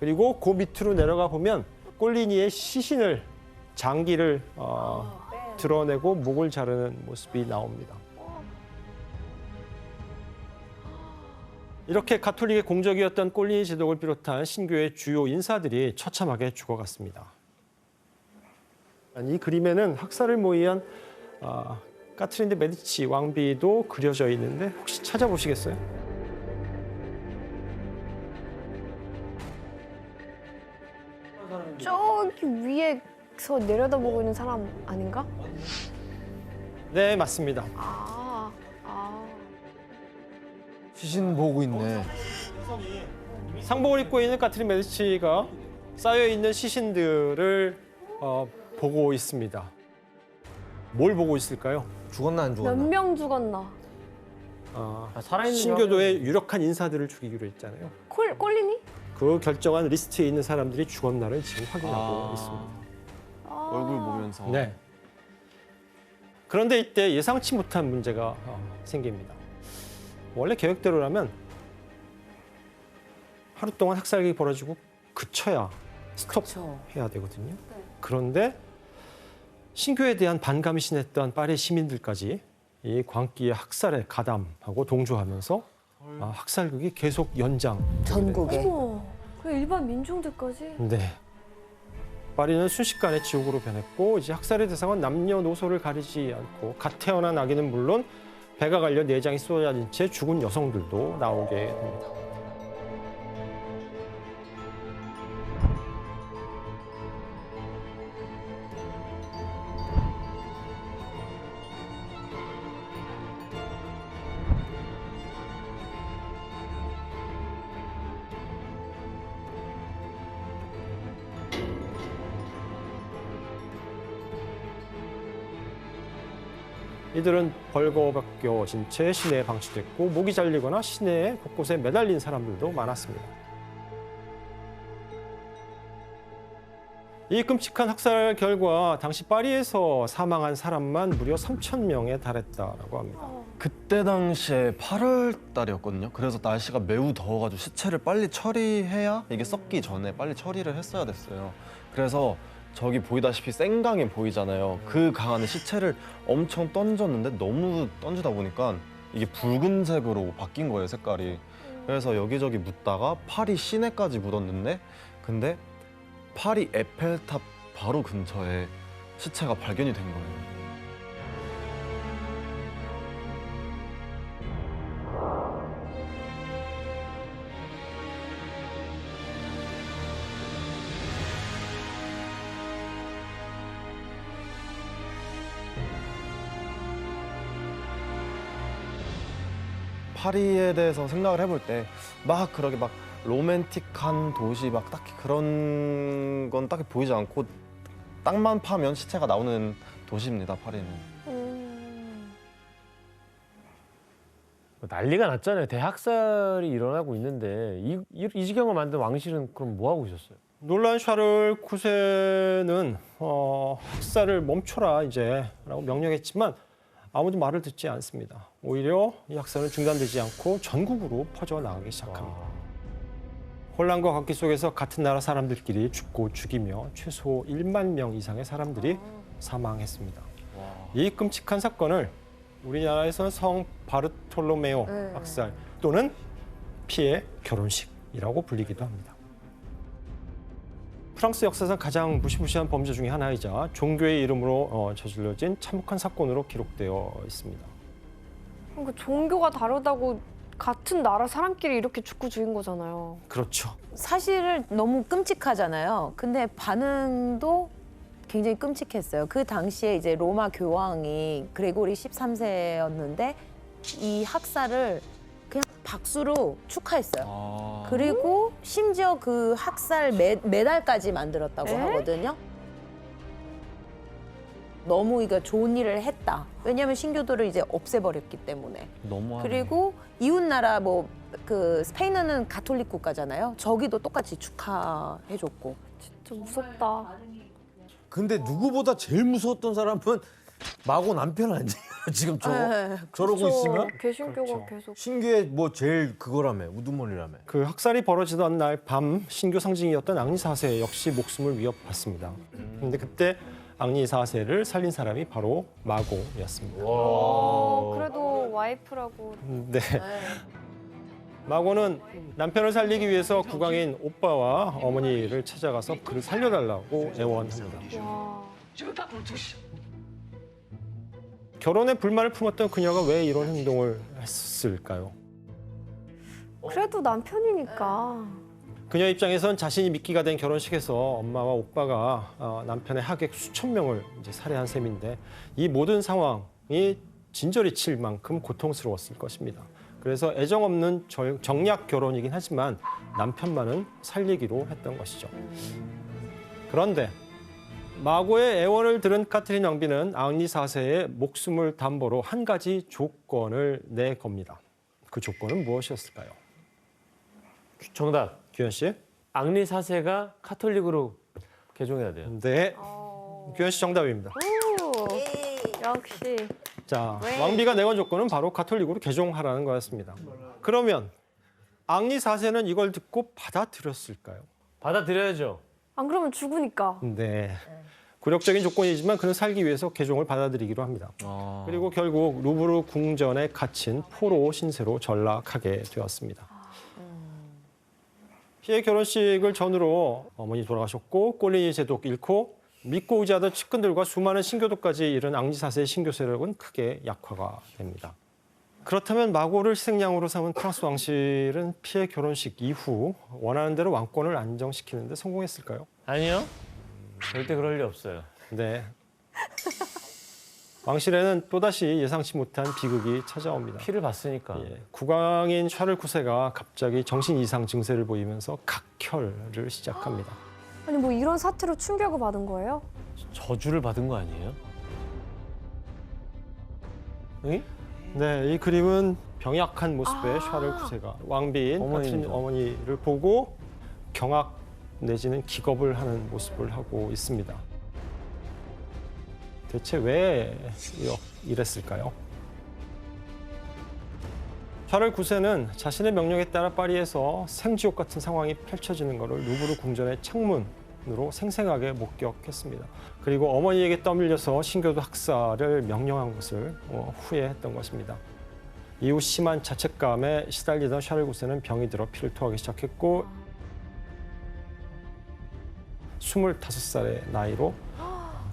그리고 그 밑으로 내려가 보면 꼴리니의 시신을 장기를 드러내고 목을 자르는 모습이 나옵니다. 이렇게 가톨릭의 공적이었던 꼴리니 제독을 비롯한 신교의 주요 인사들이 처참하게 죽어갔습니다. 이 그림에는 학살을 모의한 까트린 데 메디치 왕비도 그려져 있는데 혹시 찾아보시겠어요? 저기 위에서 내려다보고 있는 사람 아닌가? 네, 맞습니다. 시신 보고 있네. 상복을 입고 있는 까트린 메디치가 쌓여 있는 시신들을 보고 있습니다. 뭘 보고 있을까요? 죽었나 안 몇 죽었나? 명 죽었나? 살아있는 신교도의 유력한 인사들을 죽이기로 했잖아요. 꼴린이? 그 결정한 리스트에 있는 사람들이 죽었나를 지금 확인하고 있습니다. 얼굴 보면서. 네. 그런데 이때 예상치 못한 문제가 생깁니다. 원래 계획대로라면 하루 동안 학살이 벌어지고 그쳐야 스톱해야 되거든요. 그런데 신교에 대한 반감이 심했던 파리 시민들까지 이 광기의 학살에 가담하고 동조하면서 학살극이 계속 연장되게 전국에. 어머, 그 일반 민중들까지? 네. 파리는 순식간에 지옥으로 변했고 이제 학살의 대상은 남녀노소를 가리지 않고 갓 태어난 아기는 물론 배가 갈려 내장이 쏟아진 채 죽은 여성들도 나오게 됩니다. 이들은 벌거벗겨진 채 시내에 방치됐고 목이 잘리거나 시내 곳곳에 매달린 사람들도 많았습니다. 이 끔찍한 학살 결과 당시 파리에서 사망한 사람만 무려 3,000명에 달했다라고 합니다. 그때 당시에 8월 달이었거든요. 그래서 날씨가 매우 더워가지고 시체를 빨리 처리해야 이게 썩기 전에 빨리 처리를 했어야 됐어요. 그래서 저기 보이다시피 생강이 보이잖아요. 그 강 안에 시체를 엄청 던졌는데 너무 던지다 보니까 이게 붉은색으로 바뀐 거예요, 색깔이. 그래서 여기저기 묻다가 파리 시내까지 묻었는데 근데 파리 에펠탑 바로 근처에 시체가 발견이 된 거예요. 파리에 대해서 생각을 해볼 때 막 그렇게 막 로맨틱한 도시 막 딱히 그런 건 딱히 보이지 않고 땅만 파면 시체가 나오는 도시입니다, 파리는. 난리가 났잖아요. 대학살이 일어나고 있는데 이 지경을 만든 왕실은 그럼 뭐 하고 있었어요? 놀란 샤를 9세는 학살을 멈춰라 이제라고 명령했지만 아무도 말을 듣지 않습니다. 오히려 이 학살은 중단되지 않고 전국으로 퍼져나가기 시작합니다. 혼란과 각기 속에서 같은 나라 사람들끼리 죽고 죽이며 최소 1만 명 이상의 사람들이 사망했습니다. 이 끔찍한 사건을 우리나라에서는 성 바르톨로메오 학살 또는 피해 결혼식이라고 불리기도 합니다. 프랑스 역사상 가장 무시무시한 범죄 중에 하나이자 종교의 이름으로 저질러진 참혹한 사건으로 기록되어 있습니다. 그러니까 종교가 다르다고 같은 나라 사람끼리 이렇게 죽고 죽인 거잖아요. 그렇죠. 사실을 너무 끔찍하잖아요. 근데 반응도 굉장히 끔찍했어요. 그 당시에 이제 로마 교황이 그레고리 13세였는데 이 학살을 그냥 박수로 축하했어요. 그리고 심지어 그 학살 메달까지 만들었다고 에? 하거든요. 너무 이거 좋은 일을 했다. 왜냐하면 신교도를 이제 없애버렸기 때문에. 너무하네. 그리고 이웃 나라 뭐 그 스페인은 가톨릭 국가잖아요. 저기도 똑같이 축하해줬고. 진짜 무섭다. 근데 누구보다 제일 무서웠던 사람은 마고 남편 아니에요? 지금 저러고 그렇죠. 있으면 개신교가 그렇죠. 계속. 신교의 뭐 제일 그거라며 우두머리라며. 그 학살이 벌어지던 날 밤 신교 상징이었던 앙리 4세 역시 목숨을 위협받습니다. 근데 그때 앙리 4세를 살린 사람이 바로 마고였습니다. 그래도 와이프라고. 네. 마고는 남편을 살리기 위해서 국왕인 오빠와 어머니를 찾아가서 그를 살려달라고 애원합니다. 와. 결혼에 불만을 품었던 그녀가 왜 이런 행동을 했을까요? 그래도 남편이니까. 그녀 입장에선 자신이 미끼가 된 결혼식에서 엄마와 오빠가 남편의 하객 수천 명을 이제 살해한 셈인데 이 모든 상황이 진저리 칠 만큼 고통스러웠을 것입니다. 그래서 애정 없는 정략 결혼이긴 하지만 남편만은 살리기로 했던 것이죠. 그런데 마고의 애원을 들은 카트린 왕비는 앙리 4세의 목숨을 담보로 한 가지 조건을 내겁니다. 그 조건은 무엇이었을까요? 정답. 규현 씨? 앙리 4세가 카톨릭으로 개종해야 돼요. 네, 규현 씨 정답입니다. 오, 역시. 자, 왕비가 내건 조건은 바로 가톨릭으로 개종하라는 거였습니다. 그러면 앙리 4세는 이걸 듣고 받아들였을까요? 받아들여야죠. 안 그러면 죽으니까. 네. 굴욕적인 조건이지만 그는 살기 위해서 개종을 받아들이기로 합니다. 그리고 결국 루브르 궁전에 갇힌 포로 신세로 전락하게 되었습니다. 피해 결혼식을 전후로 어머니 돌아가셨고 꼴리니 제독 잃고 믿고 의지하던 측근들과 수많은 신교도까지 이른 앙리 4세의 신교 세력은 크게 약화가 됩니다. 그렇다면 마고를 희생양으로 삼은 프랑스 왕실은 피해 결혼식 이후 원하는 대로 왕권을 안정시키는 데 성공했을까요? 아니요. 절대 그럴 리 없어요. 네. 왕실에는 또다시 예상치 못한 비극이 찾아옵니다. 피를 봤으니까. 예, 국왕인 샤를 9세가 갑자기 정신 이상 증세를 보이면서 각혈을 시작합니다. 아니 뭐 이런 사태로 충격을 받은 거예요? 저주를 받은 거 아니에요? 네, 이 그림은 병약한 모습의 샤를 9세가 왕비인 카트린 어머니를 보고 경악 내지는 기겁을 하는 모습을 하고 있습니다. 대체 왜 이랬을까요? 샤를 9세는 자신의 명령에 따라 파리에서 생지옥 같은 상황이 펼쳐지는 것을 루브르 궁전의 창문으로 생생하게 목격했습니다. 그리고 어머니에게 떠밀려서 신교도 학살을 명령한 것을 후회했던 것입니다. 이후 심한 자책감에 시달리던 샤를 9세는 병이 들어 피를 토하기 시작했고 25살의 나이로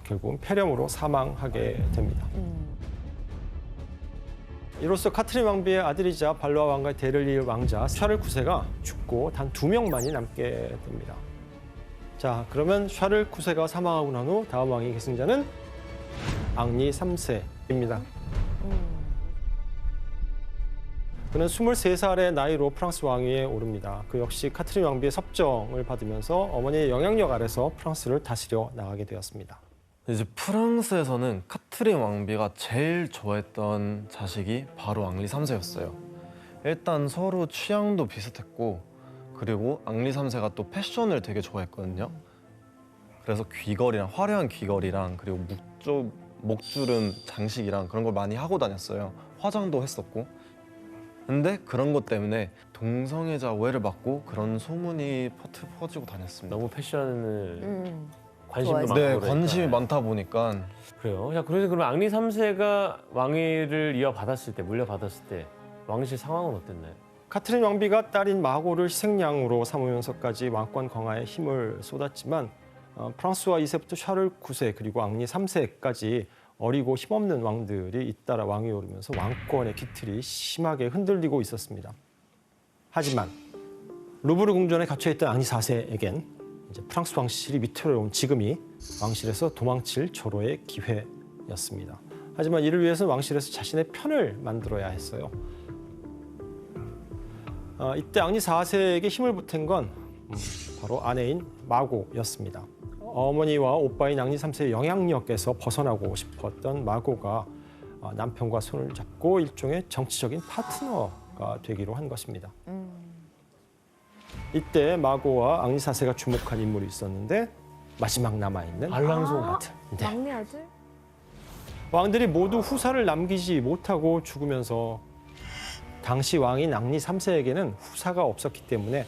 결국은 폐렴으로 사망하게 됩니다. 이로써 카트린 왕비의 아들이자 발로아 왕가의 대를 이을 왕자 샤를 9세가 죽고 단 2명만이 남게 됩니다. 자, 그러면 샤를 9세가 사망하고 난 후 다음 왕위 계승자는 앙리 3세입니다. 그는 23살의 나이로 프랑스 왕위에 오릅니다. 그 역시 카트린 왕비의 섭정을 받으면서 어머니의 영향력 아래서 프랑스를 다스려 나가게 되었습니다. 이제 프랑스에서는 카트린 왕비가 제일 좋아했던 자식이 바로 앙리 3세였어요. 일단 서로 취향도 비슷했고 그리고 앙리 3세가 또 패션을 되게 좋아했거든요. 그래서 귀걸이랑 화려한 귀걸이랑 그리고 목주름 장식이랑 그런 걸 많이 하고 다녔어요. 화장도 했었고. 근데 그런 것 때문에 동성애자 오해를 받고 그런 소문이 퍼지고 다녔습니다. 너무 패션을 관심도 많고 좋아해서. 네, 그러니까. 관심이 많다 보니까 그래요. 자, 그래서 그럼 앙리 3세가 왕위를 이어받았을 때, 물려받았을 때 왕실 상황은 어땠나요? 카트린 왕비가 딸인 마고를 희생양으로 삼으면서까지 왕권 강화에 힘을 쏟았지만 프랑스와 2세부터 샤를 9세 그리고 앙리 3세까지 어리고 힘없는 왕들이 잇따라 왕위에 오르면서 왕권의 기틀이 심하게 흔들리고 있었습니다. 하지만 루브르 궁전에 갇혀있던 앙리 4세에겐 이제 프랑스 왕실이 위태로운 지금이 왕실에서 도망칠 절호의 기회였습니다. 하지만 이를 위해서는 왕실에서 자신의 편을 만들어야 했어요. 이때 앙리 4세에게 힘을 보탠 건 바로 아내인 마고였습니다. 어머니와 오빠인 앙리 3세의 영향력에서 벗어나고 싶었던 마고가 남편과 손을 잡고 일종의 정치적인 파트너가 되기로 한 것입니다. 이때 마고와 앙리 4세가 주목한 인물이 있었는데 마지막 남아있는 알랑송 아들. 네. 막내 아들? 왕들이 모두 후사를 남기지 못하고 죽으면서 당시 왕인 앙리 3세에게는 후사가 없었기 때문에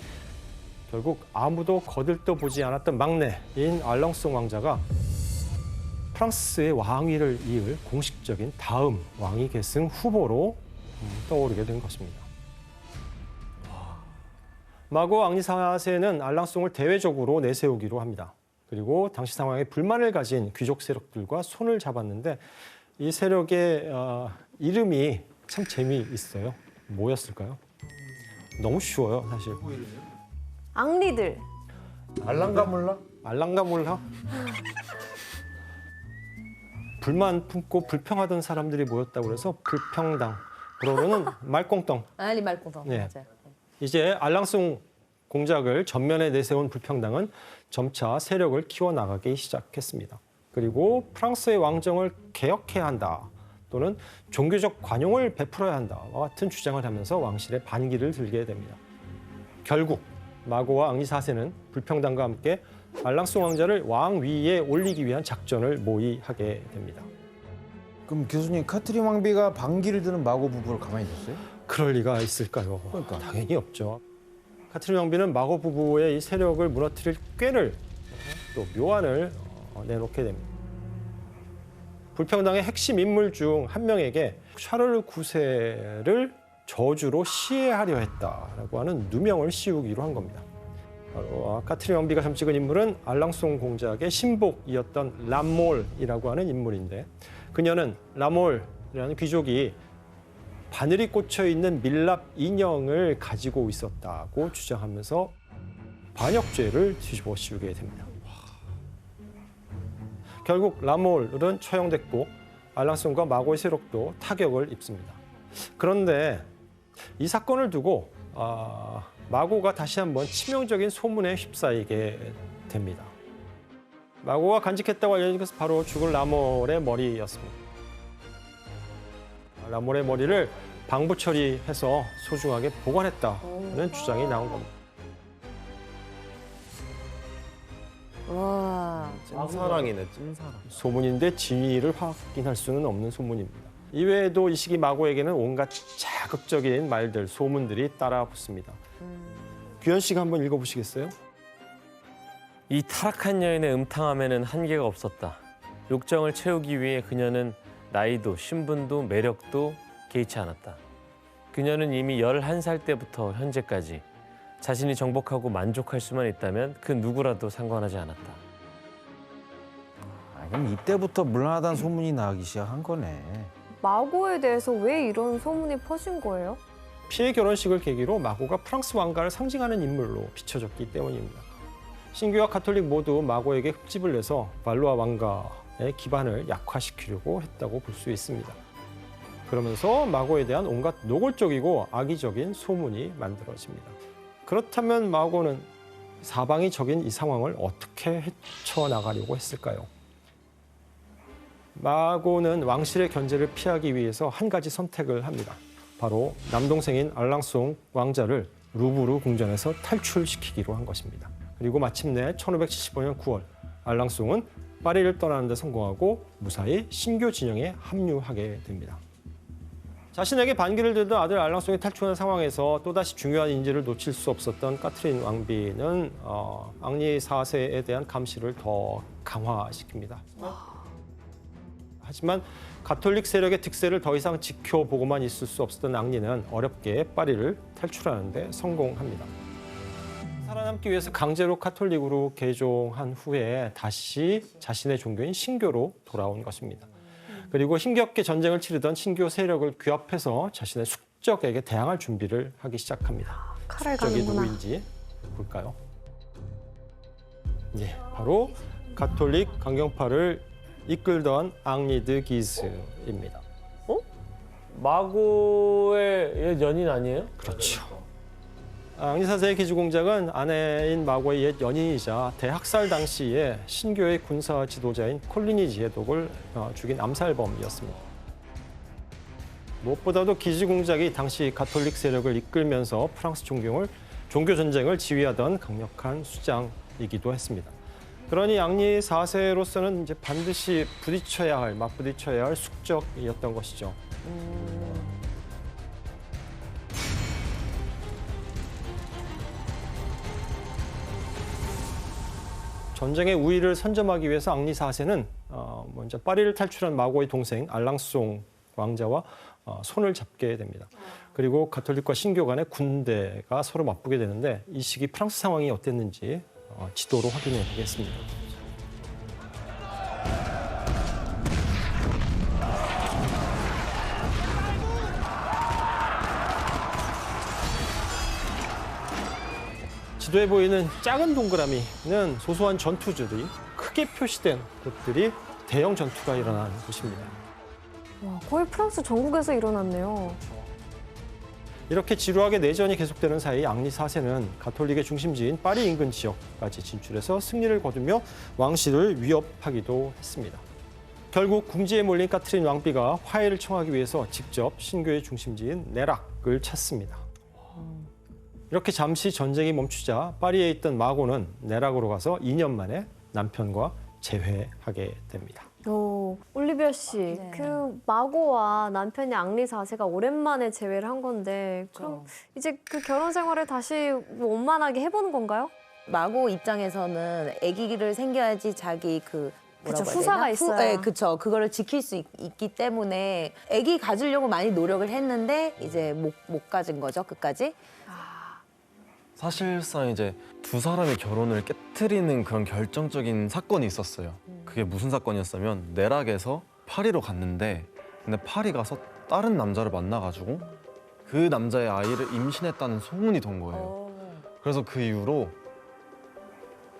결국 아무도 거들떠보지 않았던 막내인 알랑송 왕자가 프랑스의 왕위를 이을 공식적인 다음 왕위 계승 후보로 떠오르게 된 것입니다. 마고 앙리 4세는 알랑송을 대외적으로 내세우기로 합니다. 그리고 당시 상황에 불만을 가진 귀족 세력들과 손을 잡았는데 이 세력의 이름이 참 재미있어요. 뭐였을까요? 너무 쉬워요, 사실. 앙리들. 알랑가 몰라? 알랑가 몰라? 불만 품고 불평하던 사람들이 모였다고 해서 불평당. 불어로는 말꽁덩. 아니 말고도 네. 맞아요. 이제 알랑송 공작을 전면에 내세운 불평당은 점차 세력을 키워나가기 시작했습니다. 그리고 프랑스의 왕정을 개혁해야 한다 또는 종교적 관용을 베풀어야 한다와 같은 주장을 하면서 왕실의 반기를 들게 됩니다. 결국 마고와 앙리 4세는 불평당과 함께 알랑송 왕자를 왕위에 올리기 위한 작전을 모의하게 됩니다. 그럼 교수님 카트린 왕비가 반기를 드는 마고 부부를 가만히 뒀어요? 그럴 리가 있을까요? 그러니까. 당연히 없죠. 카트린 왕비는 마고 부부의 이 세력을 무너뜨릴 꾀를 또 묘안을 내놓게 됩니다. 불평당의 핵심 인물 중 한 명에게 샤를 9세를 저주로 시해하려 했다라고 하는 누명을 씌우기로 한 겁니다. 바로 카트린 왕비가 점찍은 인물은 알랑송 공작의 신복이었던 람몰이라고 하는 인물인데 그녀는 람몰이라는 귀족이 바늘이 꽂혀 있는 밀랍 인형을 가지고 있었다고 주장하면서 반역죄를 뒤집어 씌우게 됩니다. 결국 라몰은 처형됐고 알랑송과 마고의 세력도 타격을 입습니다. 그런데 이 사건을 두고 마고가 다시 한번 치명적인 소문에 휩싸이게 됩니다. 마고가 간직했다고 알려진 것은 바로 죽을 라몰의 머리였습니다. 라몰의 머리를 방부 처리해서 소중하게 보관했다는 주장이 나온 겁니다. 와. 찐사랑이네, 찐사랑. 소문인데 진위를 확인할 수는 없는 소문입니다. 이외에도 이 시기 마고에게는 온갖 자극적인 말들, 소문들이 따라 붙습니다. 규현 씨가 한번 읽어보시겠어요? 이 타락한 여인의 음탕함에는 한계가 없었다. 욕정을 채우기 위해 그녀는 나이도 신분도 매력도 개의치 않았다. 그녀는 이미 11살 때부터 현재까지 자신이 정복하고 만족할 수만 있다면 그 누구라도 상관하지 않았다. 아, 그럼 이때부터 물란하다는 소문이 나기 시작한 거네. 마고에 대해서 왜 이런 소문이 퍼진 거예요? 피해 결혼식을 계기로 마고가 프랑스 왕가를 상징하는 인물로 비춰졌기 때문입니다. 신교와 가톨릭 모두 마고에게 흠집을 내서 발로아 왕가의 기반을 약화시키려고 했다고 볼 수 있습니다. 그러면서 마고에 대한 온갖 노골적이고 악의적인 소문이 만들어집니다. 그렇다면 마고는 사방이 적인 이 상황을 어떻게 헤쳐나가려고 했을까요? 마고는 왕실의 견제를 피하기 위해서 한 가지 선택을 합니다. 바로 남동생인 알랑송 왕자를 루브르 궁전에서 탈출시키기로 한 것입니다. 그리고 마침내 1575년 9월 알랑송은 파리를 떠나는 데 성공하고 무사히 신교 진영에 합류하게 됩니다. 자신에게 반기를 들던 아들 알랑송이 탈출한 상황에서 또다시 중요한 인재를 놓칠 수 없었던 까트린 왕비는 앙리 4세에 대한 감시를 더 강화시킵니다. 하지만 가톨릭 세력의 득세를 더 이상 지켜보고만 있을 수 없었던 앙리는 어렵게 파리를 탈출하는 데 성공합니다. 살아남기 위해서 강제로 카톨릭으로 개종한 후에 다시 자신의 종교인 신교로 돌아온 것입니다. 그리고 힘겹게 전쟁을 치르던 신교 세력을 규합해서 자신의 숙적에게 대항할 준비를 하기 시작합니다. 칼을 숙적이 가는구나. 누구인지 볼까요? 예, 바로 가톨릭 강경파를 이끌던 앙리 드 기즈입니다. 마고의 옛 연인 아니에요? 그렇죠. 앙리 4세의 기주공작은 아내인 마고의 옛 연인이자 대학살 당시에 신교의 군사 지도자인 콜리니 지혜독을 죽인 암살범이었습니다. 무엇보다도 기주공작이 당시 가톨릭 세력을 이끌면서 프랑스 종교 전쟁을 지휘하던 강력한 수장이기도 했습니다. 그러니 앙리 4세로서는 이제 반드시 맞부딪혀야 할 숙적이었던 것이죠. 전쟁의 우위를 선점하기 위해서 앙리 4세는 먼저 파리를 탈출한 마고의 동생 알랑송 왕자와 손을 잡게 됩니다. 그리고 가톨릭과 신교 간의 군대가 서로 맞붙게 되는데 이 시기 프랑스 상황이 어땠는지 지도로 확인해 보겠습니다. 지도에 보이는 작은 동그라미는 소소한 전투들이 크게 표시된 곳들이 대형 전투가 일어난 곳입니다. 와, 거의 프랑스 전국에서 일어났네요. 이렇게 지루하게 내전이 계속되는 사이 앙리 4세는 가톨릭의 중심지인 파리 인근 지역까지 진출해서 승리를 거두며 왕실을 위협하기도 했습니다. 결국 궁지에 몰린 까트린 왕비가 화해를 청하기 위해서 직접 신교의 중심지인 네락을 찾습니다. 이렇게 잠시 전쟁이 멈추자 파리에 있던 마고는 네락으로 가서 2년 만에 남편과 재회하게 됩니다. 올리비아 씨, 네. 그 마고와 남편이 앙리 4세가 오랜만에 재회를 한 건데 그럼 이제 그 결혼 생활을 다시 뭐 원만하게 해보는 건가요? 마고 입장에서는 아기를 생겨야지 자기 그 그쵸, 뭐라고 해야 후사가 되나? 있어요. 네, 그쵸. 그거를 지킬 수 있기 때문에 아기 가지려고 많이 노력을 했는데 이제 못 가진 거죠, 끝까지. 사실상 이제 두 사람의 결혼을 깨트리는 그런 결정적인 사건이 있었어요. 그게 무슨 사건이었냐면 네락에서 파리로 갔는데 근데 파리 가서 다른 남자를 만나가지고 그 남자의 아이를 임신했다는 소문이 돈 거예요. 그래서 그 이후로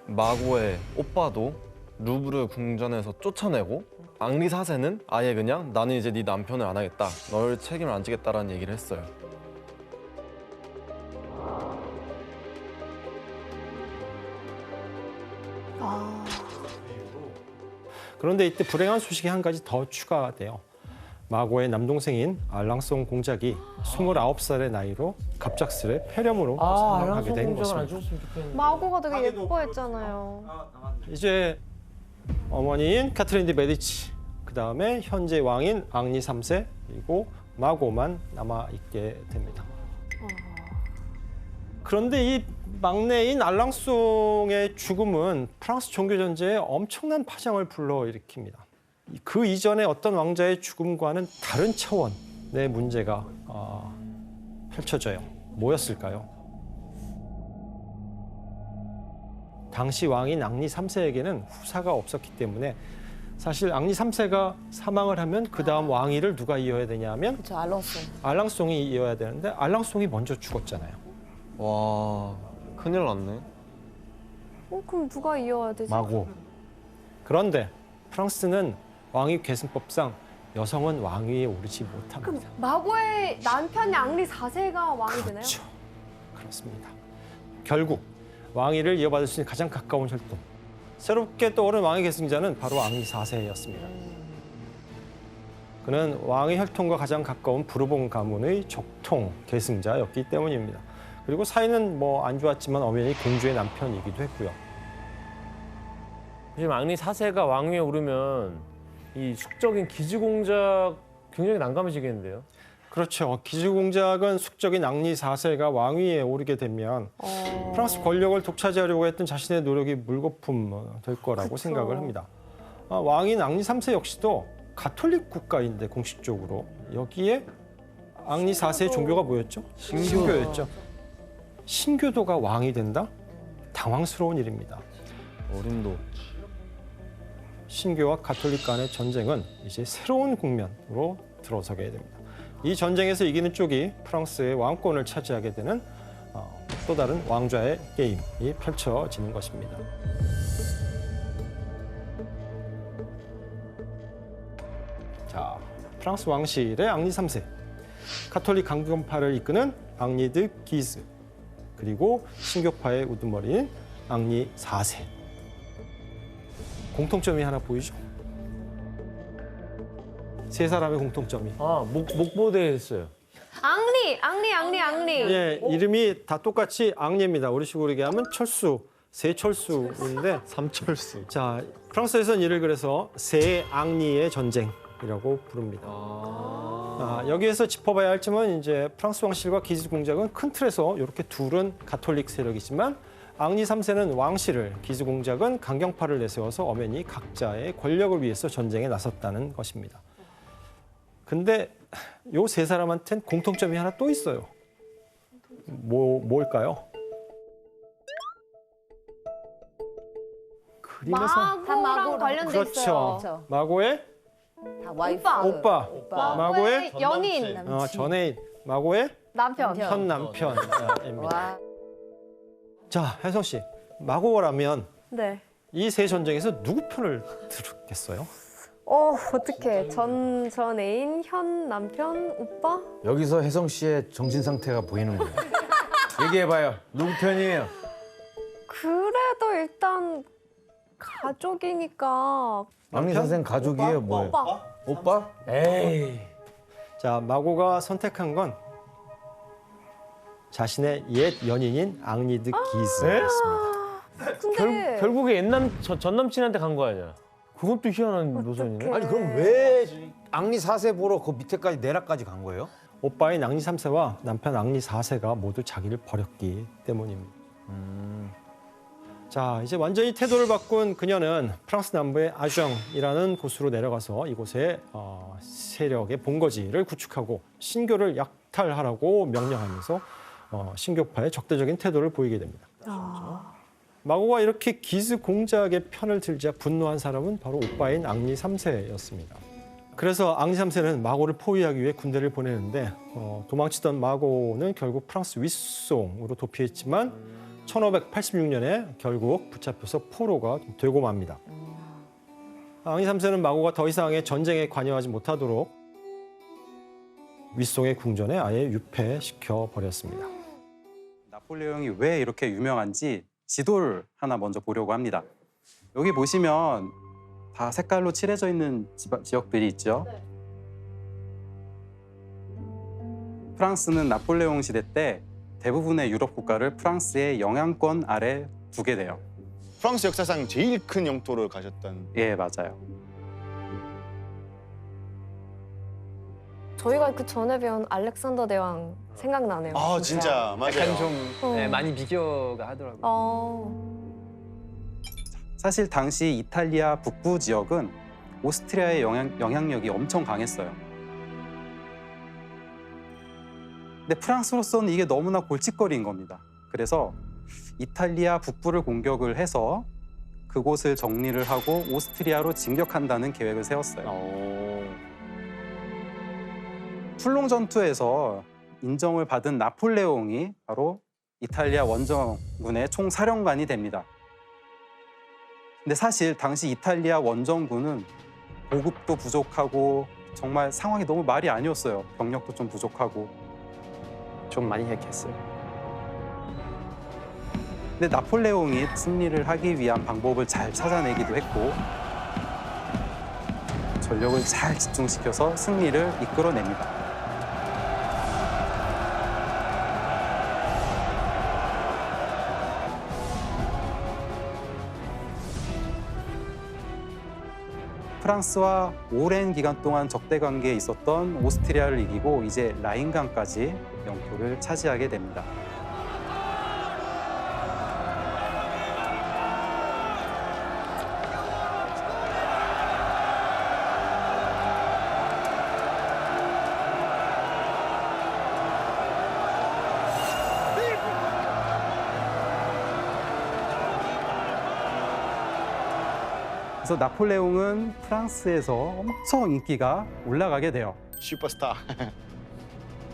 마고의 오빠도 루브르 궁전에서 쫓아내고 앙리 4세는 아예 그냥 나는 이제 네 남편을 안 하겠다. 널 책임을 안 지겠다라는 얘기를 했어요. 그런데 이때 불행한 소식이 한 가지 더 추가돼요. 마고의 남동생인 알랑송 공작이 29살의 나이로 갑작스레 폐렴으로 사망하게 된 것입니다. 마고가 되게 예뻐했잖아요. 이제 어머니인 카트린 디 메디치, 그 다음에 현재 왕인 앙리 3세, 그리고 마고만 남아있게 됩니다. 그런데 이 막내인 알랑송의 죽음은 프랑스 종교전쟁에 엄청난 파장을 불러일으킵니다. 그 이전에 어떤 왕자의 죽음과는 다른 차원의 문제가 펼쳐져요. 뭐였을까요? 당시 왕인 앙리 3세에게는 후사가 없었기 때문에 사실 앙리 3세가 사망을 하면 그 다음 왕위를 누가 이어야 되냐면 그렇죠. 알롱송. 알랑송이 이어야 되는데 알랑송이 먼저 죽었잖아요. 와, 큰일 났네. 그럼 누가 이어야 되지? 마고. 그런데 프랑스는 왕위 계승법상 여성은 왕위에 오르지 그럼 못합니다. 마고의 남편이 앙리 4세가 왕이 되나요? 그렇죠. 그렇습니다. 결국 왕위를 이어받을 수 있는 가장 가까운 혈통, 새롭게 떠오른 왕위 계승자는 바로 앙리 4세였습니다. 그는 왕의 혈통과 가장 가까운 부르봉 가문의 적통 계승자였기 때문입니다. 그리고 사이는 뭐 안 좋았지만 엄연히 공주의 남편이기도 했고요. 지금 앙리 4세가 왕위에 오르면 이 숙적인 기즈공작 굉장히 난감해지겠는데요. 그렇죠. 기즈공작은 숙적인 앙리 4세가 왕위에 오르게 되면 프랑스 권력을 독차지하려고 했던 자신의 노력이 물거품 될 거라고 그쵸. 생각을 합니다. 왕인 앙리 3세 역시도 가톨릭 국가인데 공식적으로 여기에 앙리 4세의 종교가 뭐였죠? 신교였죠. 신교도가 왕이 된다? 당황스러운 일입니다. 어림도. 신교와 가톨릭 간의 전쟁은 이제 새로운 국면으로 들어서게 됩니다. 이 전쟁에서 이기는 쪽이 프랑스의 왕권을 차지하게 되는 또 다른 왕좌의 게임이 펼쳐지는 것입니다. 자, 프랑스 왕실의 앙리 3세, 가톨릭 강경파를 이끄는 앙리 드 기즈, 그리고 신교파의 우두머리인 앙리 4세. 공통점이 하나 보이죠? 세 사람의 공통점이. 목보대 했어요. 앙리. 예, 이름이 다 똑같이 앙리입니다. 우리식으로 얘기하면 철수, 세철수인데 삼철수. 자, 프랑스에서는 이를 그래서 세 앙리의 전쟁이라고 부릅니다. 여기에서 짚어봐야 할 점은 이제 프랑스 왕실과 기즈 공작은 큰 틀에서 이렇게 둘은 가톨릭 세력이지만 앙리 3세는 왕실을, 기즈 공작은 강경파를 내세워서 엄연히 각자의 권력을 위해서 전쟁에 나섰다는 것입니다. 근데 요 세 사람한텐 공통점이 하나 또 있어요. 뭘까요? 그림에서 마고랑 관련돼 그렇죠. 있어요. 마고의 다 와이프. 오빠. 마고의 연인, 전애인, 마고의 남편. 현 남편입니다. 와. 자, 혜성 씨, 마고라면 네. 이 세 전쟁에서 누구 편을 들었겠어요? 어떡해. 전 애인, 현 남편, 오빠? 여기서 혜성 씨의 정신 상태가 보이는 거예요. 얘기해봐요. 누구 편이에요? 그래도 일단 가족이니까 앙리 선생 가족이에요, 뭐예요? 오빠. 오빠? 에이. 자, 마고가 선택한 건 자신의 옛 연인인 앙리드 기즈였습니다. 근데 결국에 전 남친한테 간 거 아니야. 그건 또 희한한 노선이네. 어떡해. 아니 그럼 왜 앙리 4세 보러 그 밑에까지 내락까지 간 거예요? 오빠인 앙리 3세와 남편 앙리 4세가 모두 자기를 버렸기 때문입니다. 자, 이제 완전히 태도를 바꾼 그녀는 프랑스 남부의 아정이라는 곳으로 내려가서 이곳에 세력의 본거지를 구축하고 신교를 약탈하라고 명령하면서 신교파의 적대적인 태도를 보이게 됩니다. 마고가 이렇게 기즈 공작의 편을 들자 분노한 사람은 바로 오빠인 앙리 3세였습니다. 그래서 앙리 3세는 마고를 포위하기 위해 군대를 보내는데 도망치던 마고는 결국 프랑스 윗송으로 도피했지만 1586년에 결국 붙잡혀서 포로가 되고 맙니다. 앙리 3세는 마고가 더 이상의 전쟁에 관여하지 못하도록 윗송의 궁전에 아예 유폐시켜 버렸습니다. 나폴레옹이 왜 이렇게 유명한지 지도를 하나 먼저 보려고 합니다. 여기 보시면 다 색깔로 칠해져 있는 지역들이 있죠. 프랑스는 나폴레옹 시대 때 대부분의 유럽 국가를 프랑스의 영향권 아래 두게 돼요. 프랑스 역사상 제일 큰 영토를 가졌던. 예, 맞아요. 저희가 그 전에 배운 알렉산더 대왕 생각나네요. 아 진짜 맞아요. 약간 좀 어. 네, 많이 비교가 하더라고요. 사실 당시 이탈리아 북부 지역은 오스트리아의 영향력이 엄청 강했어요. 근데 프랑스로서는 이게 너무나 골칫거리인 겁니다. 그래서 이탈리아 북부를 공격을 해서 그곳을 정리를 하고 오스트리아로 진격한다는 계획을 세웠어요. 툴롱 전투에서 인정을 받은 나폴레옹이 바로 이탈리아 원정군의 총사령관이 됩니다. 근데 사실 당시 이탈리아 원정군은 보급도 부족하고 정말 상황이 너무 말이 아니었어요. 병력도 좀 부족하고. 좀 많이 핵했어요. 근데 나폴레옹이 승리를 하기 위한 방법을 잘 찾아내기도 했고 전력을 잘 집중시켜서 승리를 이끌어냅니다. 프랑스와 오랜 기간 동안 적대 관계에 있었던 오스트리아를 이기고 이제 라인강까지 영토를 차지하게 됩니다. 그래서 나폴레옹은 프랑스에서 엄청 인기가 올라가게 돼요. 슈퍼스타.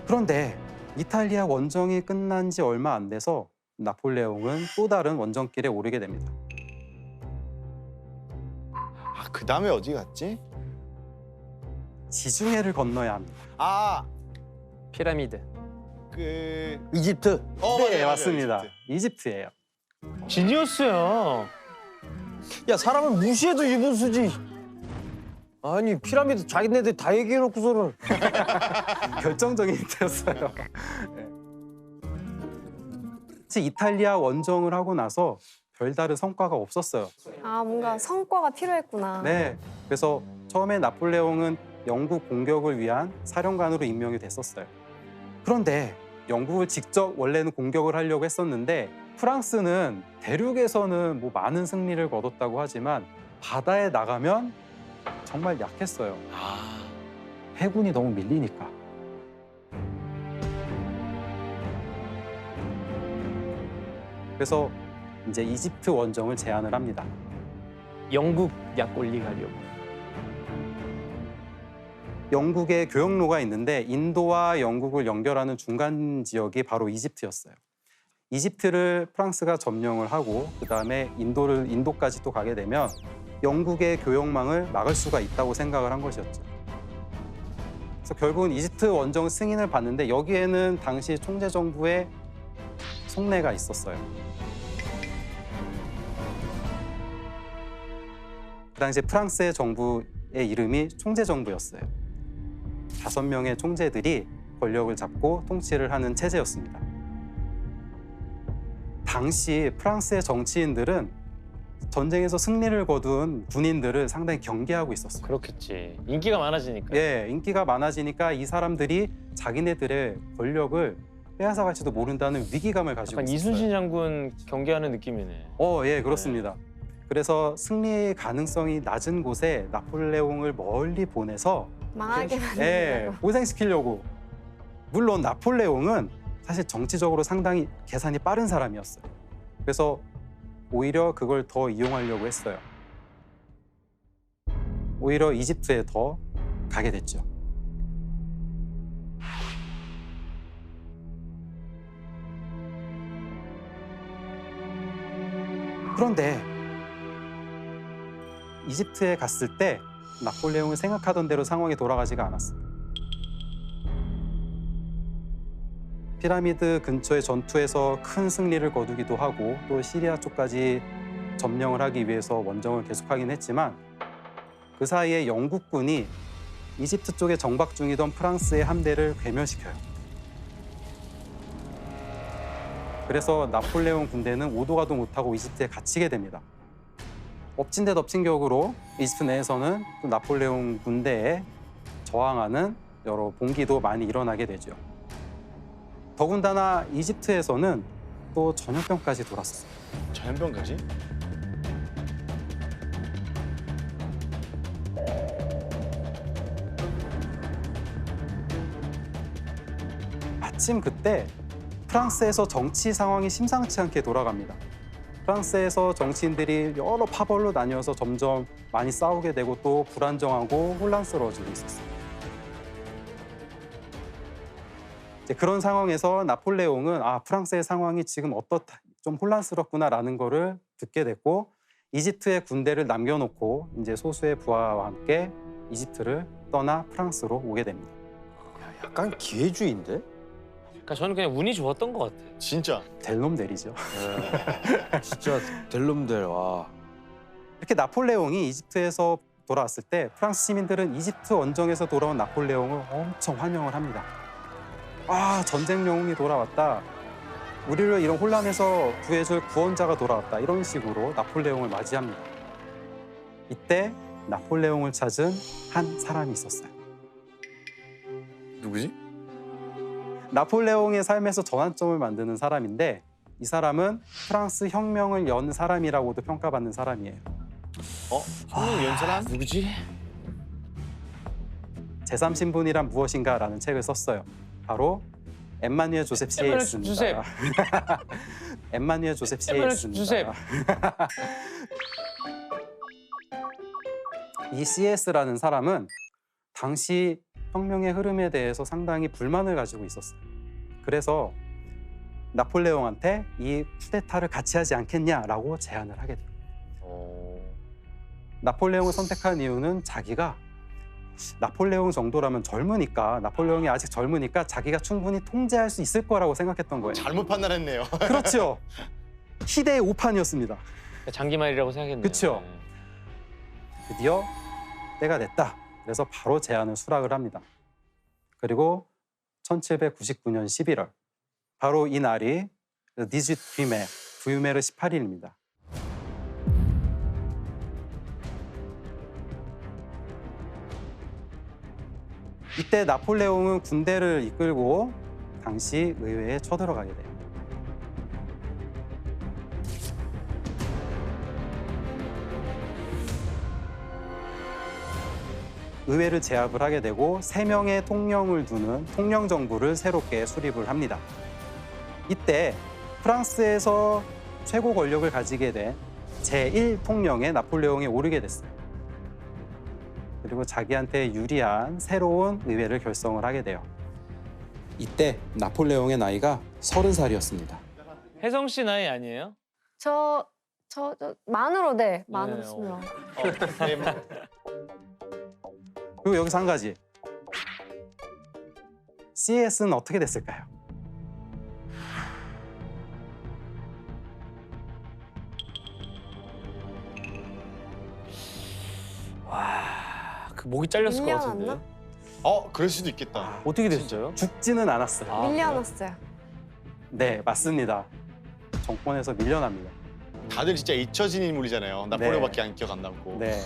그런데 이탈리아 원정이 끝난 지 얼마 안 돼서 나폴레옹은 또 다른 원정길에 오르게 됩니다. 아 그 다음에 어디 갔지? 지중해를 건너야 합니다. 아 피라미드. 그 이집트. 네, 맞습니다. 이집트예요. 지니어스야. 야 사람을 무시해도 유분수지. 아니 피라미드 자기네들 다 얘기해놓고서는. 결정적인 힌트였어요. 네. 이탈리아 원정을 하고 나서 별다른 성과가 없었어요. 아, 뭔가 성과가 필요했구나. 네, 그래서 처음에 나폴레옹은 영국 공격을 위한 사령관으로 임명이 됐었어요. 그런데 영국을 직접 원래는 공격을 하려고 했었는데 프랑스는 대륙에서는 뭐 많은 승리를 거뒀다고 하지만 바다에 나가면 정말 약했어요. 해군이 너무 밀리니까. 그래서 이제 이집트 원정을 제안을 합니다. 영국 약 올리가려고. 영국의 교역로가 있는데 인도와 영국을 연결하는 중간 지역이 바로 이집트였어요. 이집트를 프랑스가 점령을 하고 그다음에 인도까지 또 가게 되면 영국의 교역망을 막을 수가 있다고 생각을 한 것이었죠. 그래서 결국은 이집트 원정 승인을 받는데 여기에는 당시 총재 정부의 속내가 있었어요. 그 당시 프랑스의 정부의 이름이 총재 정부였어요. 5명의 총재들이 권력을 잡고 통치를 하는 체제였습니다. 당시 프랑스의 정치인들은 전쟁에서 승리를 거둔 군인들을 상당히 경계하고 있었어요. 그렇겠지. 인기가 많아지니까. 예, 인기가 많아지니까 이 사람들이 자기네들의 권력을 빼앗아갈지도 모른다는 위기감을 가지고 약간 있었어요. 이순신 장군 경계하는 느낌이네. 예, 그렇습니다. 그래서 승리 가능성이 낮은 곳에 나폴레옹을 멀리 보내서 망하게 예, 만들려고. 고생시키려고. 물론 나폴레옹은 사실 정치적으로 상당히 계산이 빠른 사람이었어요. 그래서 오히려 그걸 더 이용하려고 했어요. 오히려 이집트에 더 가게 됐죠. 그런데 이집트에 갔을 때 나폴레옹이 생각하던 대로 상황이 돌아가지가 않았어요. 피라미드 근처의 전투에서 큰 승리를 거두기도 하고 또 시리아 쪽까지 점령을 하기 위해서 원정을 계속하긴 했지만 그 사이에 영국군이 이집트 쪽에 정박 중이던 프랑스의 함대를 괴멸시켜요. 그래서 나폴레옹 군대는 오도 가도 못하고 이집트에 갇히게 됩니다. 엎친 데 덮친 격으로 이집트 내에서는 또 나폴레옹 군대에 저항하는 여러 봉기도 많이 일어나게 되죠. 더군다나 이집트에서는 또 전염병까지 돌았어요. 전염병까지? 마침 그때 프랑스에서 정치 상황이 심상치 않게 돌아갑니다. 프랑스에서 정치인들이 여러 파벌로 나뉘어서 점점 많이 싸우게 되고 또 불안정하고 혼란스러워지고 있었어요. 이제 그런 상황에서 나폴레옹은 프랑스의 상황이 지금 어떻다, 좀 혼란스럽구나라는 거를 듣게 됐고 이집트의 군대를 남겨놓고 이제 소수의 부하와 함께 이집트를 떠나 프랑스로 오게 됩니다. 약간 기회주의인데? 그러니까 저는 그냥 운이 좋았던 것 같아요. 진짜. 될 놈 내리죠. 진짜 될 놈들 와. 이렇게 나폴레옹이 이집트에서 돌아왔을 때 프랑스 시민들은 이집트 원정에서 돌아온 나폴레옹을 엄청 환영을 합니다. 전쟁 영웅이 돌아왔다. 우리를 이런 혼란에서 구해줄 구원자가 돌아왔다. 이런 식으로 나폴레옹을 맞이합니다. 이때 나폴레옹을 찾은 한 사람이 있었어요. 누구지? 나폴레옹의 삶에서 전환점을 만드는 사람인데 이 사람은 프랑스 혁명을 연 사람이라고도 평가받는 사람이에요. 혁명 연 사람? 누구지? 제3신분이란 무엇인가라는 책을 썼어요. 바로 엠마누엘 조셉 시에스입니다. 조셉. 엠마누엘 조셉 에마누엘 시에스입니다. 조셉. 이 시에스라는 사람은 당시 혁명의 흐름에 대해서 상당히 불만을 가지고 있었어요. 그래서 나폴레옹한테 이 쿠데타를 같이 하지 않겠냐라고 제안을 하게 돼요. 나폴레옹을 선택한 이유는 자기가 나폴레옹 정도라면 나폴레옹이 아직 젊으니까 자기가 충분히 통제할 수 있을 거라고 생각했던 거예요. 잘못 판단했네요. 그렇죠. 희대의 오판이었습니다. 장기말이라고 생각했네요. 그쵸. 드디어 때가 됐다. 그래서 바로 제안을 수락을 합니다. 그리고 1799년 11월 바로 이 날이 18 부유메르 18일입니다. 이때 나폴레옹은 군대를 이끌고 당시 의회에 쳐들어가게 돼요. 의회를 제압을 하게 되고 3명의 통령을 두는 통령 정부를 새롭게 수립을 합니다. 이때 프랑스에서 최고 권력을 가지게 된 제1통령에 나폴레옹이 오르게 됐어요. 그리고 자기한테 유리한 새로운 의회를 결성을 하게 돼요. 이때 나폴레옹의 나이가 30살이었습니다. 혜성 씨 나이 아니에요? 저 만으로 만으로 네, 쓰면. 그리고 여기서 한 가지. CS는 어떻게 됐을까요? 그 목이 잘렸을 것 밀려났나? 같은데. 그럴 수도 있겠다. 어떻게 됐어요? 죽지는 않았어요. 밀려났어요. 네, 맞습니다. 정권에서 밀려납니다. 다들 진짜 잊혀진 인물이잖아요. 나폴레옹밖에 안 기억 안 남고. 네.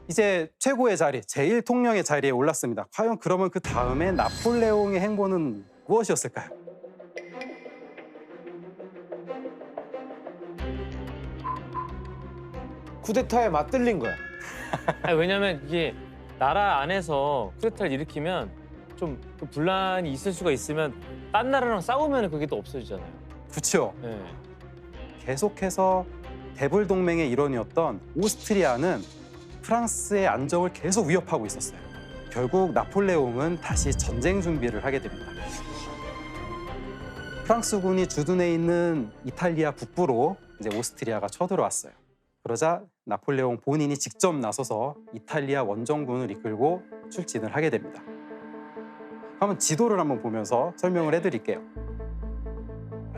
이제 최고의 자리, 제1통령의 자리에 올랐습니다. 과연 그러면 그 다음에 나폴레옹의 행보는 무엇이었을까요? 쿠데타에 맞들린 거야. 아니, 왜냐면 이게 나라 안에서 쿠데타를 일으키면 좀그 분란이 있을 수가 있으면 딴 나라랑 싸우면 그게 또 없어지잖아요. 그렇죠. 네. 계속해서 대불 동맹의 일원이었던 오스트리아는 프랑스의 안정을 계속 위협하고 있었어요. 결국 나폴레옹은 다시 전쟁 준비를 하게 됩니다. 프랑스군이 주둔해 있는 이탈리아 북부로 이제 오스트리아가 쳐들어왔어요. 그러자 나폴레옹 본인이 직접 나서서 이탈리아 원정군을 이끌고 출진을 하게 됩니다. 한번 지도를 한번 보면서 설명을 해드릴게요.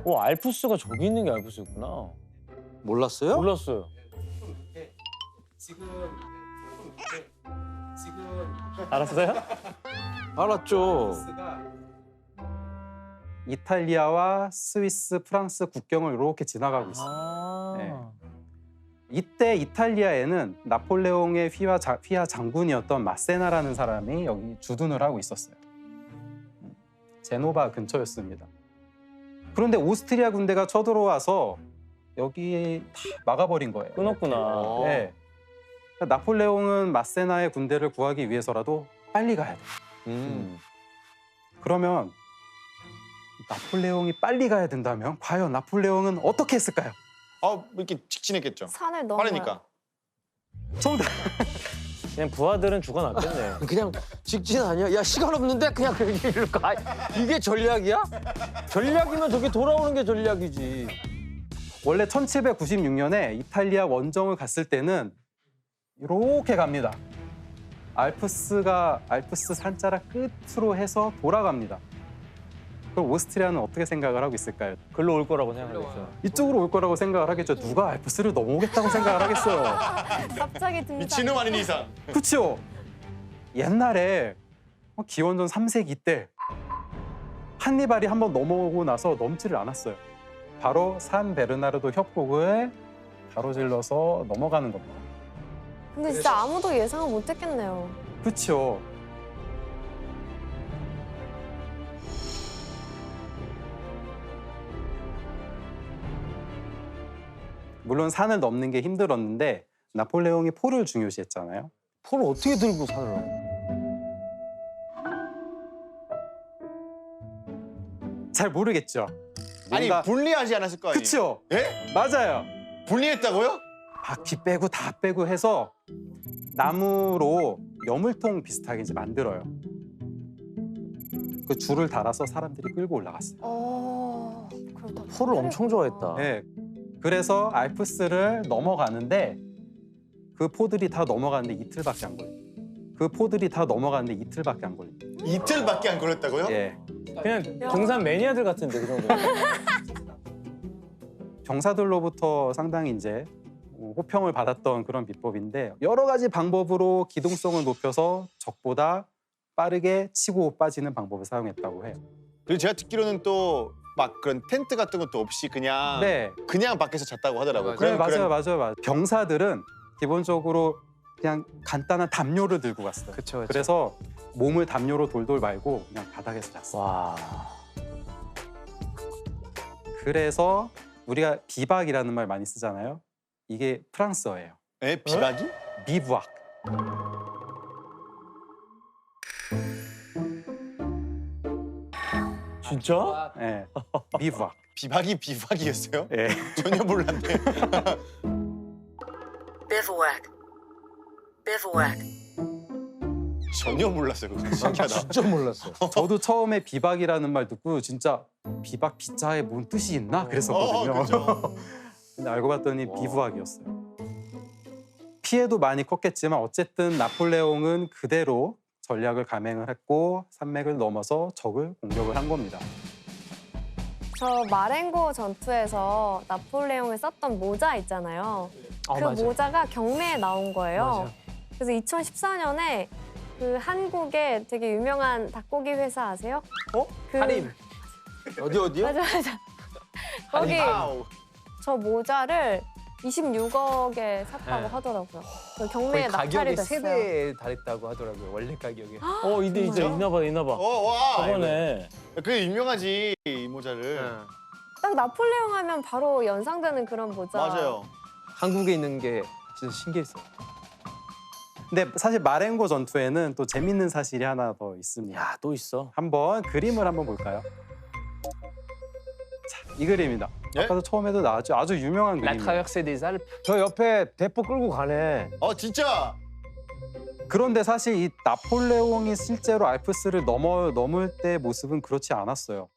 알프스가 저기 있는 게 알프스였구나. 몰랐어요? 몰랐어요. 지금 알았어요? 알았죠. 이탈리아와 스위스, 프랑스 국경을 이렇게 지나가고 있어요. 네. 이때 이탈리아에는 나폴레옹의 휘하 장군이었던 마세나라는 사람이 여기 주둔을 하고 있었어요. 제노바 근처였습니다. 그런데 오스트리아 군대가 쳐들어와서 여기 다 막아버린 거예요. 끊었구나. 네. 나폴레옹은 마세나의 군대를 구하기 위해서라도 빨리 가야 돼. 그러면 나폴레옹이 빨리 가야 된다면 과연 나폴레옹은 어떻게 했을까요? 이렇게 직진했겠죠. 산을 넘어요. 빠르니까. 정답. 그냥 부하들은 죽어났겠네. 그냥 직진 아니야? 야 시간 없는데 그냥 여기를 가. 이게 전략이야? 전략이면 저기 돌아오는 게 전략이지. 원래 1796년에 이탈리아 원정을 갔을 때는 이렇게 갑니다. 알프스 산자락 끝으로 해서 돌아갑니다. 그럼 오스트리아는 어떻게 생각을 하고 있을까요? 글로 올 거라고 생각하겠죠. 이쪽으로 올 거라고 생각을 하겠죠. 누가 알프스를 넘어오겠다고 생각을 하겠어요. 갑자기 등장. 미친놈 아닌 이상. 그렇죠. 옛날에 기원전 3세기 때 한니발이 한번 넘어오고 나서 넘지를 않았어요. 바로 산 베르나르도 협곡을 가로질러서 넘어가는 겁니다. 근데 진짜 아무도 예상을 못했겠네요. 그렇죠. 물론 산을 넘는 게 힘들었는데 나폴레옹이 포를 중요시했잖아요. 포를 어떻게 들고 산을? 잘 모르겠죠. 아니 분리하지 않았을 거 아니에요. 그렇죠. 예? 맞아요. 분리했다고요? 바퀴 빼고 다 빼고 해서 나무로 여물통 비슷하게 이제 만들어요. 그 줄을 달아서 사람들이 끌고 올라갔어요. 그럼 다 포를 엄청 좋아했다. 네. 그래서 알프스를 넘어가는데 그 포들이 다 넘어가는데 이틀밖에 안 걸려요. 그 포들이 다 넘어가는데 이틀밖에 안 걸려요. 이틀밖에 안 걸렸다고요? 예. 그냥 등산 매니아들 같은데 그 정도. 병사들로부터 상당히 이제 호평을 받았던 그런 비법인데 여러 가지 방법으로 기동성을 높여서 적보다 빠르게 치고 빠지는 방법을 사용했다고 해요. 그리고 제가 듣기로는 또 막 그런 텐트 같은 것도 없이 그냥 네. 그냥 밖에서 잤다고 하더라고요. 그래, 그런- 맞아요. 병사들은 기본적으로 그냥 간단한 담요를 들고 갔어요. 그쵸. 그래서 몸을 담요로 돌돌 말고 그냥 바닥에서 잤어요. 와. 그래서 우리가 비박이라는 말 많이 쓰잖아요. 이게 프랑스어예요. 에? 비박이? 비부악. 진짜? 예. 비부악. 비박이 비박이었어요? 예. 전혀 몰랐네. Bivouac. Bivouac. 전혀 몰랐어요. 그거 신기하다. 진짜 몰랐어. 저도 처음에 비박이라는 말 듣고 진짜 비박 비자에 뭔 뜻이 있나 그랬었거든요. 그렇죠. 근데 알고 봤더니 비부악이었어요. 피해도 많이 컸겠지만 어쨌든 나폴레옹은 그대로 전략을 감행을 했고 산맥을 넘어서 적을 공격을 한 겁니다. 저 마렌고 전투에서 나폴레옹이 썼던 모자 있잖아요. 그 맞아. 모자가 경매에 나온 거예요. 맞아. 그래서 2014년에 그 한국의 되게 유명한 닭고기 회사 아세요? 그 하림. 어디요? 맞아. 거기 와우. 저 모자를 26억에 샀다고 네. 하더라고요. 그 거의 경매에 낙찰이 가격이 됐어요. 3배 달했다고 하더라고요. 원래 가격이. 이제 있나 봐. 와. 저거네. 그게 유명하지 이 모자를. 딱 나폴레옹 하면 바로 연상되는 그런 모자. 맞아요. 한국에 있는 게 진짜 신기했어요. 근데 사실 마렌고 전투에는 또 재밌는 사실이 하나 더 있습니다. 야, 또 있어. 한번 그림을 한번 볼까요? 자, 이 그림입니다. 예? 아까도 처음에도 나왔죠. 아주 유명한 La 그림이에요. traversée des Alpes. 저 옆에 대포 끌고 가네. 진짜. 그런데 사실 이 나폴레옹이 실제로 알프스를 넘을 때 모습은 그렇지 않았어요.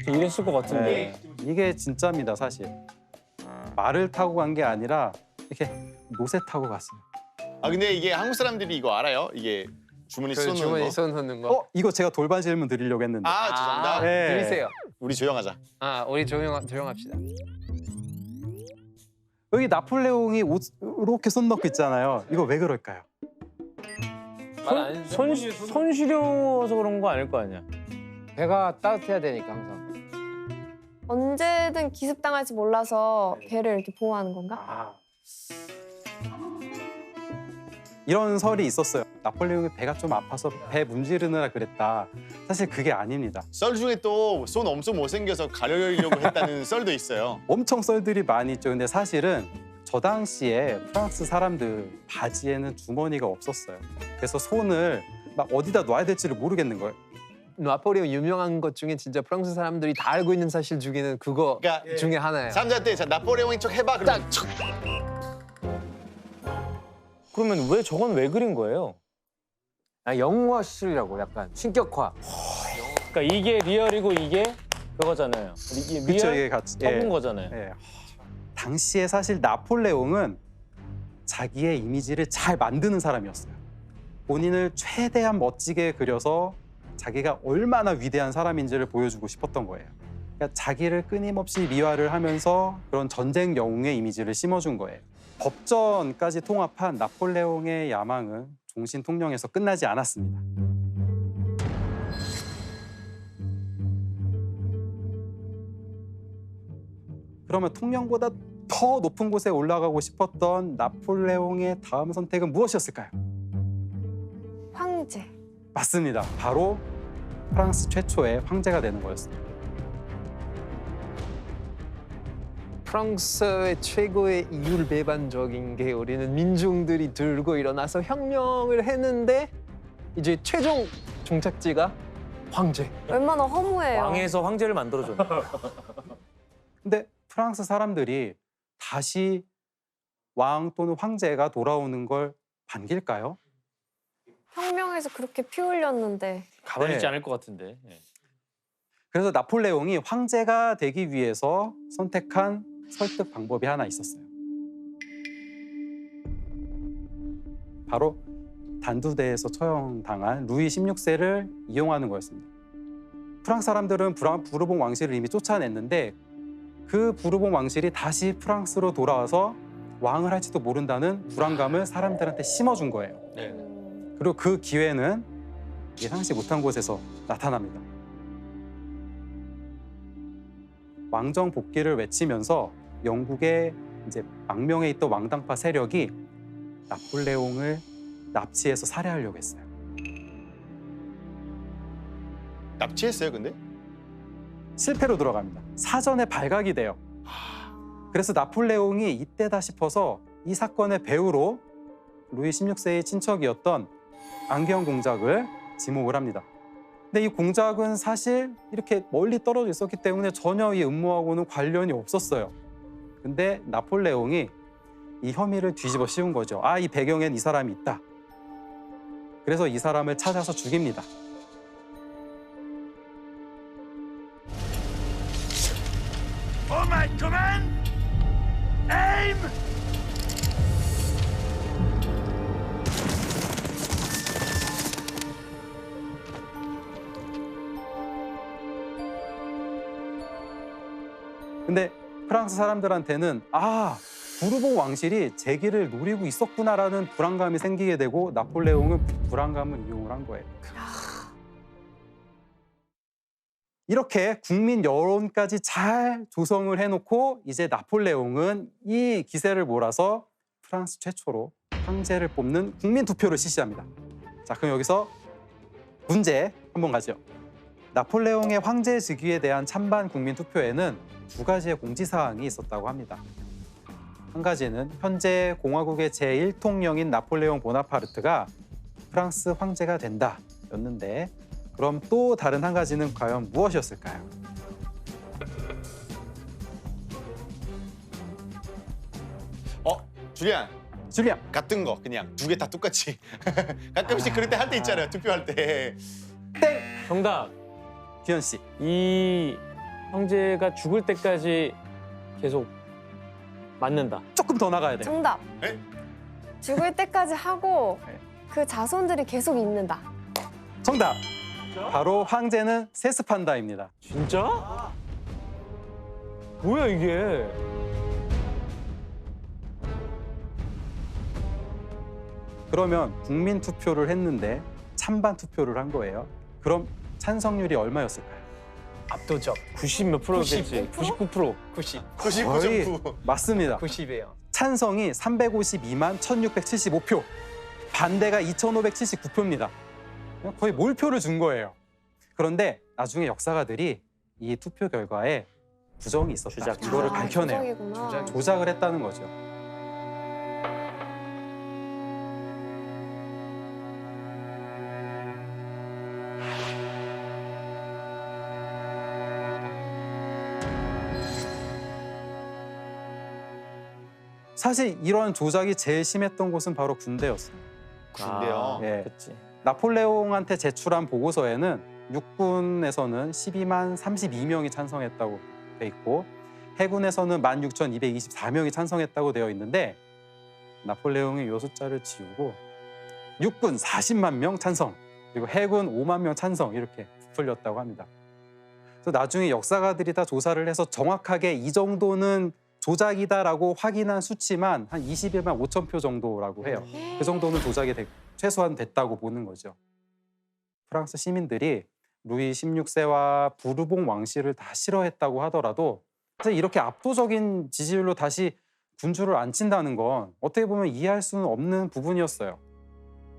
이랬을 것 같은데. 이게 진짜입니다, 사실. 말을 타고 간 게 아니라 이렇게 노새 타고 갔어요. 근데 이게 한국 사람들이 이거 알아요? 이게 주머니 쏘는 주머니 거. 쏘는 거. 이거 제가 돌발 질문 드리려고 했는데. 죄송합니다. 네. 들리세요. 우리 조용하자. 우리 조용합시다. 여기 나폴레옹이 옷 이렇게 손 넣고 있잖아요. 이거 왜 그럴까요? 손 시려워서 그런 거 아닐 거 아니야. 배가 따뜻해야 되니까 항상. 언제든 기습당할지 몰라서 배를 이렇게 보호하는 건가? 이런 설이 있었어요. 나폴레옹이 배가 좀 아파서 배 문지르느라 그랬다. 사실 그게 아닙니다. 썰 중에 또 손 엄청 못생겨서 가려려고 했다는 썰도 있어요. 엄청 썰들이 많이 있죠. 근데 사실은 저 당시에 프랑스 사람들 바지에는 주머니가 없었어요. 그래서 손을 막 어디다 놔야 될지를 모르겠는 거예요. 나폴레옹 유명한 것 중에 진짜 프랑스 사람들이 다 알고 있는 사실 중에는 그거 그러니까 중에 하나예요. 사람들한테 자, 나폴레옹인 척 해봐. 그러면 척. 그러면 왜 저건 왜 그린 거예요? 아, 영화실이라고 약간 신격화. 그러니까 이게 리얼이고 이게 그거잖아요. 이게 그쵸, 리얼 이게 같이. 섞은 거잖아요. 예. 당시에 사실 나폴레옹은 자기의 이미지를 잘 만드는 사람이었어요. 본인을 최대한 멋지게 그려서 자기가 얼마나 위대한 사람인지를 보여주고 싶었던 거예요. 그러니까 자기를 끊임없이 미화를 하면서 그런 전쟁 영웅의 이미지를 심어준 거예요. 법전까지 통합한 나폴레옹의 야망은 종신 통령에서 끝나지 않았습니다. 그러면 통령보다 더 높은 곳에 올라가고 싶었던 나폴레옹의 다음 선택은 무엇이었을까요? 황제. 맞습니다. 바로 프랑스 최초의 황제가 되는 거였습니다. 프랑스의 최고의 이율배반적인 게 우리는 민중들이 들고 일어나서 혁명을 했는데 이제 최종 종착지가 황제. 얼마나 허무해요. 왕에서 황제를 만들어줬네. 근데 프랑스 사람들이 다시 왕 또는 황제가 돌아오는 걸 반길까요? 혁명에서 그렇게 피 흘렸는데. 가만히 있지 네. 않을 것 같은데. 예. 그래서 나폴레옹이 황제가 되기 위해서 선택한 설득 방법이 하나 있었어요. 바로 단두대에서 처형당한 루이 16세를 이용하는 거였습니다. 프랑스 사람들은 부르봉 왕실을 이미 쫓아냈는데 그 부르봉 왕실이 다시 프랑스로 돌아와서 왕을 할지도 모른다는 불안감을 사람들한테 심어준 거예요. 네. 그리고 그 기회는 예상치 못한 곳에서 나타납니다. 왕정 복귀를 외치면서 영국의 이제 망명에 있던 왕당파 세력이 나폴레옹을 납치해서 살해하려고 했어요. 납치했어요, 근데? 실패로 들어갑니다. 사전에 발각이 돼요. 그래서 나폴레옹이 이때다 싶어서 이 사건의 배우로 루이 16세의 친척이었던 안경 공작을 지목을 합니다. 근데 이 공작은 사실 이렇게 멀리 떨어져 있었기 때문에 전혀 이 음모하고는 관련이 없었어요. 근데 나폴레옹이 이 혐의를 뒤집어 씌운 거죠. 아, 이 배경엔 이 사람이 있다. 그래서 이 사람을 찾아서 죽입니다. 근데 프랑스 사람들한테는 아, 부르봉 왕실이 제 길을 노리고 있었구나라는 불안감이 생기게 되고 나폴레옹은 불안감을 이용을 한 거예요. 이렇게 국민 여론까지 잘 조성을 해놓고 이제 나폴레옹은 이 기세를 몰아서 프랑스 최초로 황제를 뽑는 국민 투표를 실시합니다. 자, 그럼 여기서 문제 한번 가죠. 나폴레옹의 황제 즉위에 대한 찬반 국민 투표에는 두 가지의 공지사항이 있었다고 합니다. 한 가지는 현재 공화국의 제1통령인 나폴레옹 보나파르트가 프랑스 황제가 된다였는데 그럼 또 다른 한 가지는 과연 무엇이었을까요? 줄리안. 줄리안. 같은 거 그냥 두 개 다 똑같이. 가끔씩 그럴 때 할 때 있잖아요. 투표할 때. 땡! 정답. 규현 씨. 이 황제가 죽을 때까지 계속 맞는다. 조금 더 나가야 돼요. 정답. 에? 죽을 때까지 하고 네. 그 자손들이 계속 있는다. 정답. 바로 황제는 세습한다입니다. 진짜? 뭐야 이게? 그러면 국민 투표를 했는데 찬반 투표를 한 거예요. 그럼 찬성률이 얼마였을까요? 압도적. 90 몇 프로겠지. 99%. 90. 99.9. 맞습니다. 90이에요. 찬성이 352만 1675표, 반대가 2579표입니다. 거의 몰표를 준 거예요. 그런데 나중에 역사가들이 이 투표 결과에 부정이 있었다. 이거를 밝혀내요. 조작이구나. 조작을 했다는 거죠. 사실 이런 조작이 제일 심했던 곳은 바로 군대였어요. 군대요. 예. 그치. 나폴레옹한테 제출한 보고서에는 육군에서는 12만 32명이 찬성했다고 돼 있고 해군에서는 16,224명이 찬성했다고 되어 있는데 나폴레옹이 이 숫자를 지우고 육군 40만 명 찬성 그리고 해군 5만 명 찬성 이렇게 부풀렸다고 합니다. 그래서 나중에 역사가들이 다 조사를 해서 정확하게 이 정도는 조작이다라고 확인한 수치만 한 21만 5천 표 정도라고 해요. 그 정도는 조작이 최소한 됐다고 보는 거죠. 프랑스 시민들이 루이 16세와 부르봉 왕실을 다 싫어했다고 하더라도 사실 이렇게 압도적인 지지율로 다시 군주를 앉힌다는 건 어떻게 보면 이해할 수는 없는 부분이었어요.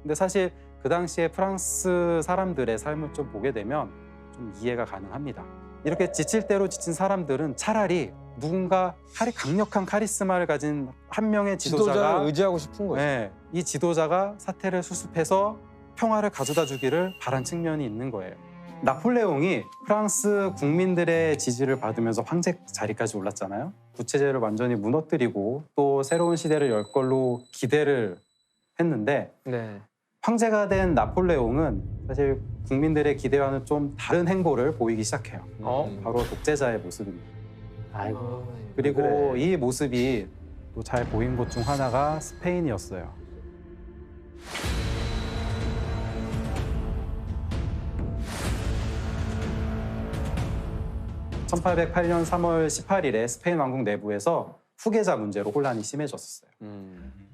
근데 사실 그 당시에 프랑스 사람들의 삶을 좀 보게 되면 좀 이해가 가능합니다. 이렇게 지칠 대로 지친 사람들은 차라리 누군가 강력한 카리스마를 가진 한 명의 지도자를 지도자가 의지하고 싶은 거죠. 네, 이 지도자가 사태를 수습해서 평화를 가져다 주기를 바란 측면이 있는 거예요. 나폴레옹이 프랑스 국민들의 지지를 받으면서 황제 자리까지 올랐잖아요. 부채제를 완전히 무너뜨리고 또 새로운 시대를 열 걸로 기대를 했는데 네. 황제가 된 나폴레옹은 사실 국민들의 기대와는 좀 다른 행보를 보이기 시작해요. 바로 독재자의 모습입니다. 아이고. 그리고 그래. 이 모습이 또 잘 보인 곳 중 하나가 스페인이었어요. (1808년 3월 18일에) 스페인 왕국 내부에서 후계자 문제로 혼란이 심해졌었어요.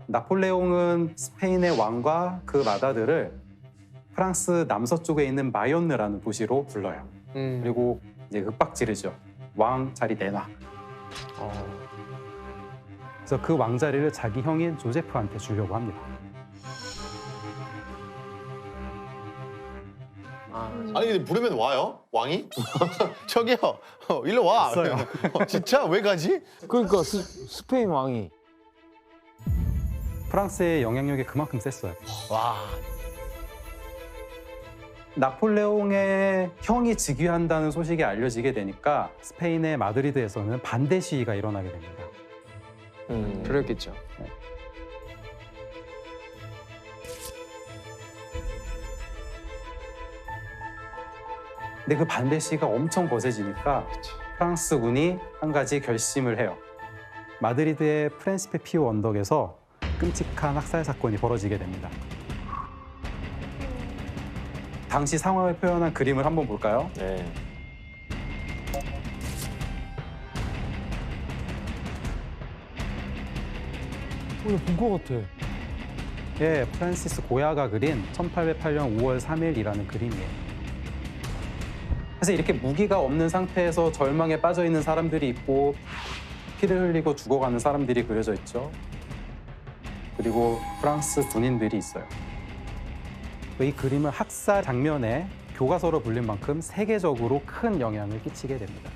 나폴레옹은 스페인의 왕과 그 맏아들을 프랑스 남서쪽에 있는 마요르라는 도시로 불러요. 그리고 이제 윽박지르죠. 왕 자리 내놔. 그래서 그 왕자리를 자기 형인 조제프한테 주려고 합니다. 아니 근데 부르면 와요? 왕이? 저기요. 일로 와. 왔어요. 진짜 왜 가지? 그러니까 스페인 왕이 프랑스의 영향력이 그만큼 셌어요. 와. 나폴레옹의 형이 즉위한다는 소식이 알려지게 되니까 스페인의 마드리드에서는 반대 시위가 일어나게 됩니다. 그랬겠죠. 근데 그 반대 시위가 엄청 거세지니까 프랑스군이 한 가지 결심을 해요. 마드리드의 프렌시페 피오 언덕에서 끔찍한 학살 사건이 벌어지게 됩니다. 당시 상황을 표현한 그림을 한번 볼까요? 네. 본것 같아. 예, 프란시스 고야가 그린 1808년 5월 3일이라는 그림이에요. 그래서 이렇게 무기가 없는 상태에서 절망에 빠져 있는 사람들이 있고 피를 흘리고 죽어가는 사람들이 그려져 있죠. 그리고 프랑스 군인들이 있어요. 이 그림은 학살 장면에 교과서로 불린 만큼 세계적으로 큰 영향을 끼치게 됩니다.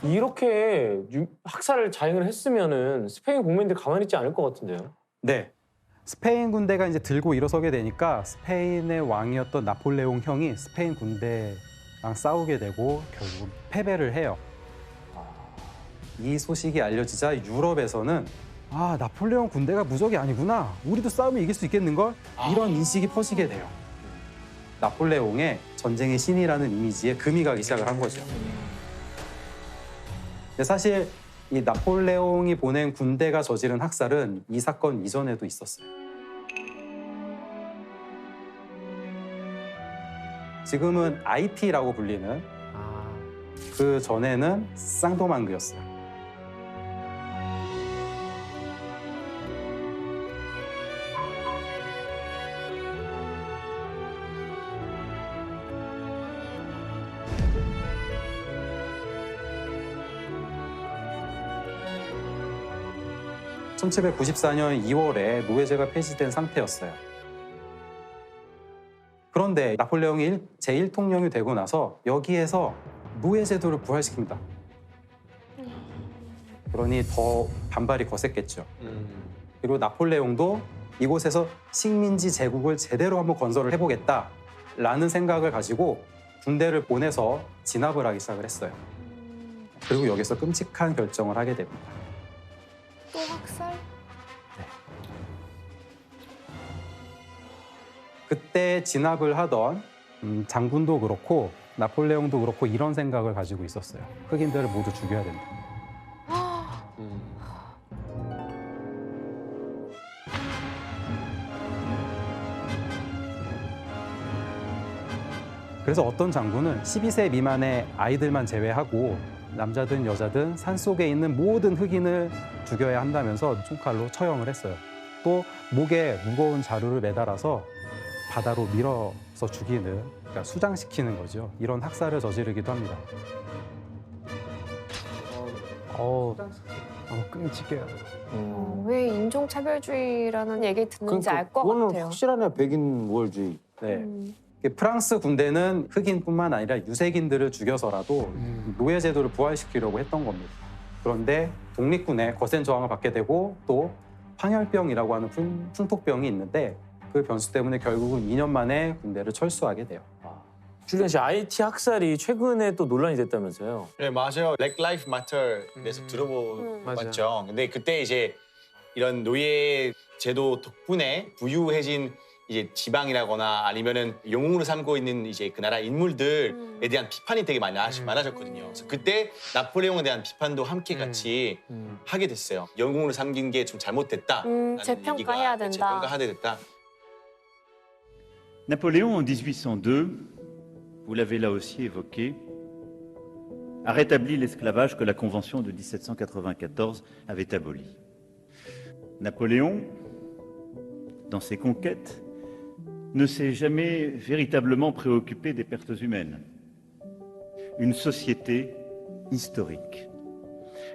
이렇게 학살을 자행을 했으면은 스페인 국민들 가만히 있지 않을 것 같은데요. 네. 스페인 군대가 이제 들고 일어서게 되니까 스페인의 왕이었던 나폴레옹 형이 스페인 군대랑 싸우게 되고 결국 패배를 해요. 이 소식이 알려지자 유럽에서는 아, 나폴레옹 군대가 무적이 아니구나. 우리도 싸우면 이길 수 있겠는걸? 이런 인식이 퍼지게 돼요. 나폴레옹의 전쟁의 신이라는 이미지에 금이 가기 시작을 한 거죠. 근데 사실 이 나폴레옹이 보낸 군대가 저지른 학살은 이 사건 이전에도 있었어요. 지금은 IT라고 불리는 그 전에는 쌍도망그였어요. (1794년 2월에) 노예제가 폐지된 상태였어요. 그런데 나폴레옹이 제1통령이 되고 나서 여기에서 노예제도를 부활시킵니다. 그러니 더 반발이 거셌겠죠. 그리고 나폴레옹도 이곳에서 식민지 제국을 제대로 한번 건설을 해보겠다라는 생각을 가지고 군대를 보내서 진압을 하기 시작을 했어요. 그리고 여기서 끔찍한 결정을 하게 됩니다. 또 학살? 그때 진압을 하던 장군도 그렇고 나폴레옹도 그렇고 이런 생각을 가지고 있었어요. 흑인들을 모두 죽여야 된다. 그래서 어떤 장군은 12세 미만의 아이들만 제외하고 남자든 여자든 산속에 있는 모든 흑인을 죽여야 한다면서 총칼로 처형을 했어요. 또 목에 무거운 자루를 매달아서 바다로 밀어서 죽이는, 그러니까 수장시키는 거죠. 이런 학살을 저지르기도 합니다. 끔찍해요. 왜 인종차별주의라는 얘기 듣는지 그러니까 알 것 그거는 같아요. 확실하네, 백인 우월주의. 네. 프랑스 군대는 흑인뿐만 아니라 유색인들을 죽여서라도 노예 제도를 부활시키려고 했던 겁니다. 그런데 독립군의 거센 저항을 받게 되고 또 황열병이라고 하는 풍토병이 있는데 그 변수 때문에 결국은 2년 만에 군대를 철수하게 돼요. 줄리안 씨, IT 학살이 최근에 또 논란이 됐다면서요? 네, 맞아요. Black Lives Matter 대해서 들어봤죠. 근데 그때 이제 이런 노예 제도 덕분에 부유해진 이제 지방이라거나 아니면은 영웅으로 삼고 있는 이제 그 나라 인물들에 대한 비판이 되게 많아졌거든요. 그래서 그때 나폴레옹에 대한 비판도 함께 같이 하게 됐어요. 영웅으로 삼긴 게 좀 잘못됐다. 재평가해야 된다. 재평가해야 됐다. Napoléon, en 1802, vous l'avez là aussi évoqué, a rétabli l'esclavage que la Convention de 1794 avait aboli. Napoléon, dans ses conquêtes, ne s'est jamais véritablement préoccupé des pertes humaines. Une société historique.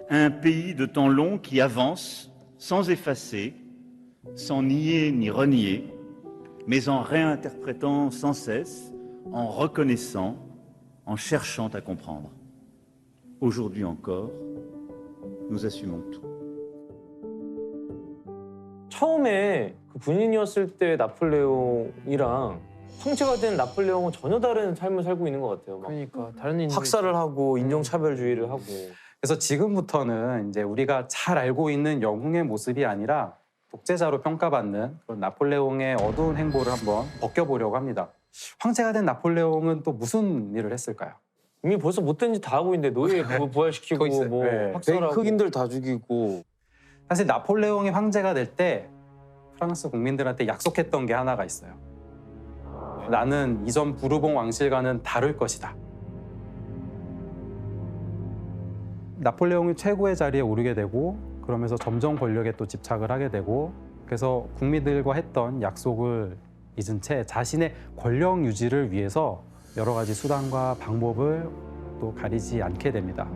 Un pays de temps long qui avance sans effacer, sans nier ni renier, mais en réinterprétant sans cesse, en reconnaissant, en cherchant à comprendre. Aujourd'hui encore, nous assumons tout. 처음에 그 군인이었을 때 나폴레옹이랑 황제가 된 나폴레옹은 전혀 다른 삶을 살고 있는 것 같아요. 막 그러니까 다른 인물 학살을 하고 인종차별주의를 하고. 그래서 지금부터는 이제 우리가 잘 알고 있는 영웅의 모습이 아니라 독재자로 평가받는 그런 나폴레옹의 어두운 행보를 한번 벗겨보려고 합니다. 황제가 된 나폴레옹은 또 무슨 일을 했을까요? 이미 벌써 못된 짓 다 하고 있는데 노예 그거 부활시키고 뭐 네. 학살하고. 흑인들 다 죽이고. 사실 나폴레옹이 황제가 될 때 프랑스 국민들한테 약속했던 게 하나가 있어요. 나는 이전 부르봉 왕실과는 다를 것이다. 나폴레옹이 최고의 자리에 오르게 되고 그러면서 점점 권력에 또 집착을 하게 되고 그래서 국민들과 했던 약속을 잊은 채 자신의 권력 유지를 위해서 여러 가지 수단과 방법을 또 가리지 않게 됩니다.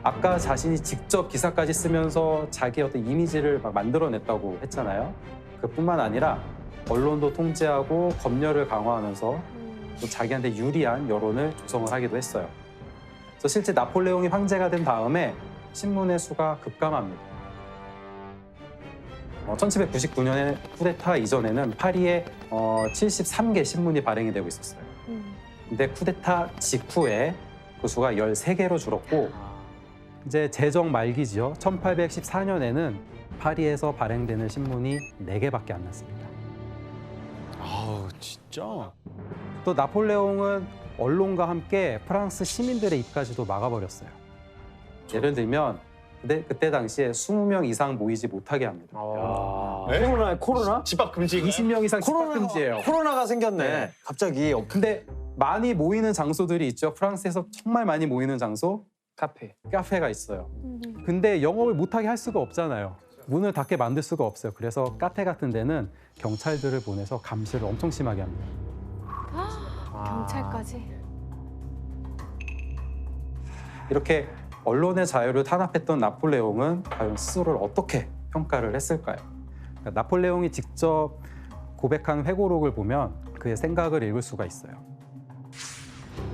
아까 자신이 직접 기사까지 쓰면서 자기 어떤 이미지를 막 만들어냈다고 했잖아요. 그뿐만 아니라 언론도 통제하고 검열을 강화하면서 또 자기한테 유리한 여론을 조성을 하기도 했어요. 그래서 실제 나폴레옹이 황제가 된 다음에 신문의 수가 급감합니다. 1799년에 쿠데타 이전에는 파리에 73개 신문이 발행이 되고 있었어요. 근데 쿠데타 직후에 그 수가 13개로 줄었고 이제 제정 말기죠. 1814년에는 파리에서 발행되는 신문이 4개밖에 안 났습니다. 아우 진짜. 또 나폴레옹은 언론과 함께 프랑스 시민들의 입까지도 막아버렸어요. 예를 들면 근데 그때 당시에 20명 이상 모이지 못하게 합니다. 네? 코로나? 집합 금지. 20명 이상 집합 금지예요. 코로나가 생겼네. 네. 갑자기. 근데 많이 모이는 장소들이 있죠. 프랑스에서 정말 많이 모이는 장소, 카페가 있어요. 근데 영업을 못하게 할 수가 없잖아요. 문을 닫게 만들 수가 없어요. 그래서 카페 같은 데는 경찰들을 보내서 감시를 엄청 심하게 합니다. 경찰까지. 이렇게 언론의 자유를 탄압했던 나폴레옹은 과연 스스로를 어떻게 평가를 했을까요? 그러니까 나폴레옹이 직접 고백한 회고록을 보면 그의 생각을 읽을 수가 있어요.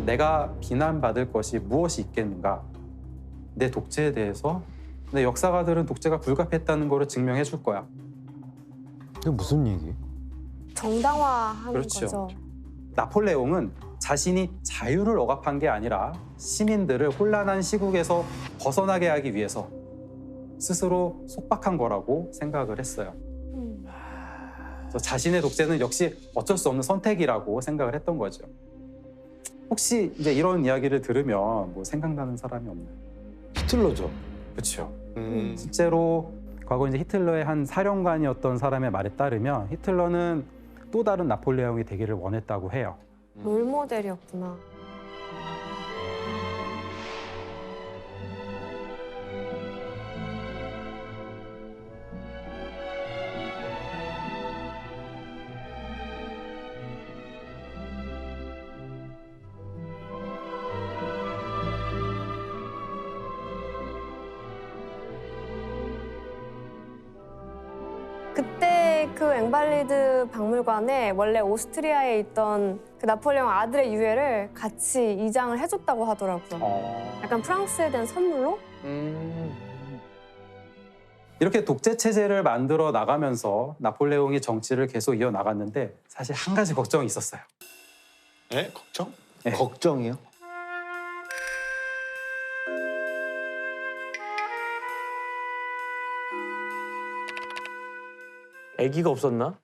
내가 비난받을 것이 무엇이 있겠는가? 내 독재에 대해서 내 역사가들은 독재가 불가피했다는 거를 증명해 줄 거야. 이게 무슨 얘기? 정당화하는 그렇죠. 거죠. 나폴레옹은 자신이 자유를 억압한 게 아니라 시민들을 혼란한 시국에서 벗어나게 하기 위해서 스스로 속박한 거라고 생각을 했어요. 그래서 자신의 독재는 역시 어쩔 수 없는 선택이라고 생각을 했던 거죠. 혹시 이제 이런 이야기를 들으면 뭐 생각나는 사람이 없나요? 히틀러죠. 그렇죠. 실제로 과거 이제 히틀러의 한 사령관이었던 사람의 말에 따르면 히틀러는 또 다른 나폴레옹이 되기를 원했다고 해요. 롤모델이었구나. 그때 그 앵발리드 박물관에 원래 오스트리아에 있던 그 나폴레옹 아들의 유해를 같이 이장을 해줬다고 하더라고요. 약간 프랑스에 대한 선물로? 이렇게 독재 체제를 만들어 나가면서 나폴레옹이 정치를 계속 이어 나갔는데 사실 한 가지 걱정이 있었어요. 네? 걱정? 네. 걱정이요? 아기가 없었나?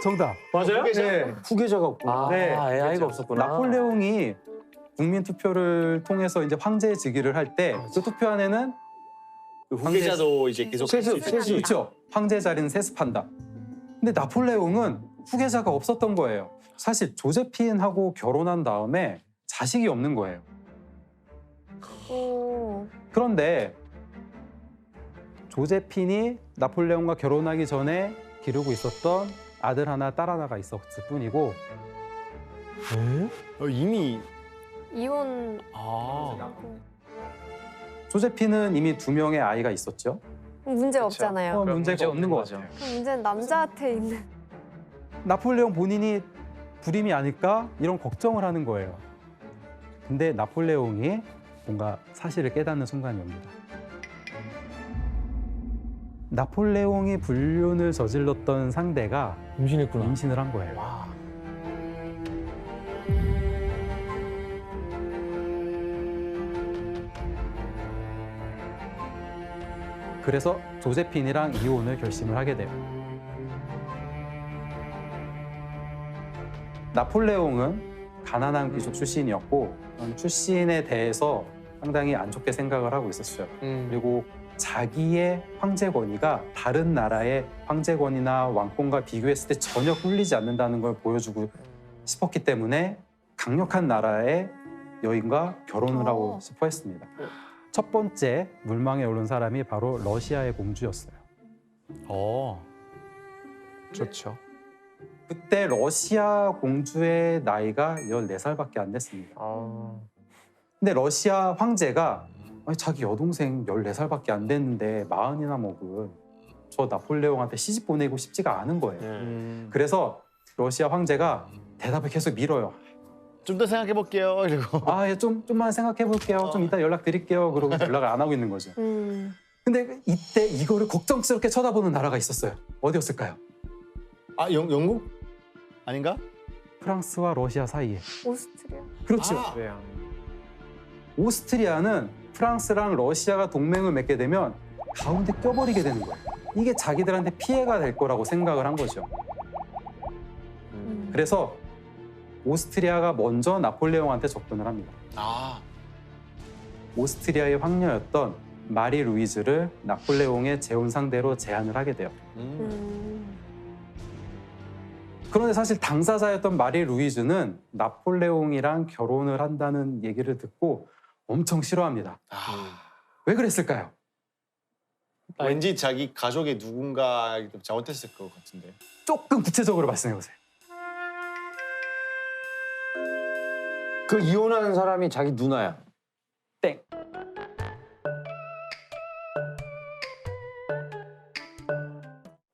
정답. 맞아요? 네. 후계자가 없구나. 네. 아이가 없었구나. 나폴레옹이 국민 투표를 통해서 이제 황제 즉위를 할 때 그 투표안에는 그 후계자도 이제 계속 세습. 그렇죠. 황제 자리는 세습한다. 근데 나폴레옹은 후계자가 없었던 거예요. 사실 조제핀하고 결혼한 다음에 자식이 없는 거예요. 그런데 조제핀이 나폴레옹과 결혼하기 전에 기르고 있었던 아들 하나, 딸 하나가 있었을 뿐이고 이미 이혼. 조제핀은 이미 2명의 아이가 있었죠. 문제 없잖아요. 문제가 없는 거죠. 그럼 문제는 남자한테 있는. 나폴레옹 본인이 불임이 아닐까 이런 걱정을 하는 거예요. 근데 나폴레옹이 뭔가 사실을 깨닫는 순간이 옵니다. 나폴레옹이 불륜을 저질렀던 상대가 임신했구나. 임신을 한 거예요. 그래서 조제핀이랑 이혼을 결심을 하게 돼요. 나폴레옹은 가난한 귀족 출신이었고 출신에 대해서 상당히 안 좋게 생각을 하고 있었어요. 그리고 자기의 황제 권위가 다른 나라의 황제 권위나 왕권과 비교했을 때 전혀 꿀리지 않는다는 걸 보여주고 싶었기 때문에 강력한 나라의 여인과 결혼을 하고 싶어 했습니다. 첫 번째 물망에 오른 사람이 바로 러시아의 공주였어요. 좋죠. 그때 러시아 공주의 나이가 14살밖에 안 됐습니다. 근데 러시아 황제가 아니, 자기 여동생 14살밖에 안 됐는데 40이나 먹은 저 나폴레옹한테 시집 보내고 싶지가 않은 거예요. 그래서 러시아 황제가 대답을 계속 밀어요. 좀 더 생각해 볼게요. 이러고. 아, 예, 좀만 생각해 볼게요. 좀 이따 연락 드릴게요. 그러고 연락을 안 하고 있는 거죠. 근데 이때 이거를 걱정스럽게 쳐다보는 나라가 있었어요. 어디였을까요? 아, 영국? 아닌가? 프랑스와 러시아 사이에. 오스트리아. 그렇죠. 오스트리아는 프랑스랑 러시아가 동맹을 맺게 되면 가운데 껴버리게 되는 거예요. 이게 자기들한테 피해가 될 거라고 생각을 한 거죠. 그래서 오스트리아가 먼저 나폴레옹한테 접근을 합니다. 오스트리아의 황녀였던 마리 루이즈를 나폴레옹의 재혼 상대로 제안을 하게 돼요. 그런데 사실 당사자였던 마리 루이즈는 나폴레옹이랑 결혼을 한다는 얘기를 듣고 엄청 싫어합니다. 왜 그랬을까요? 왠지 자기 가족의 누군가 잘못했을 것 같은데. 조금 구체적으로 말씀해 보세요. 그 이혼하는 사람이 자기 누나야. 땡.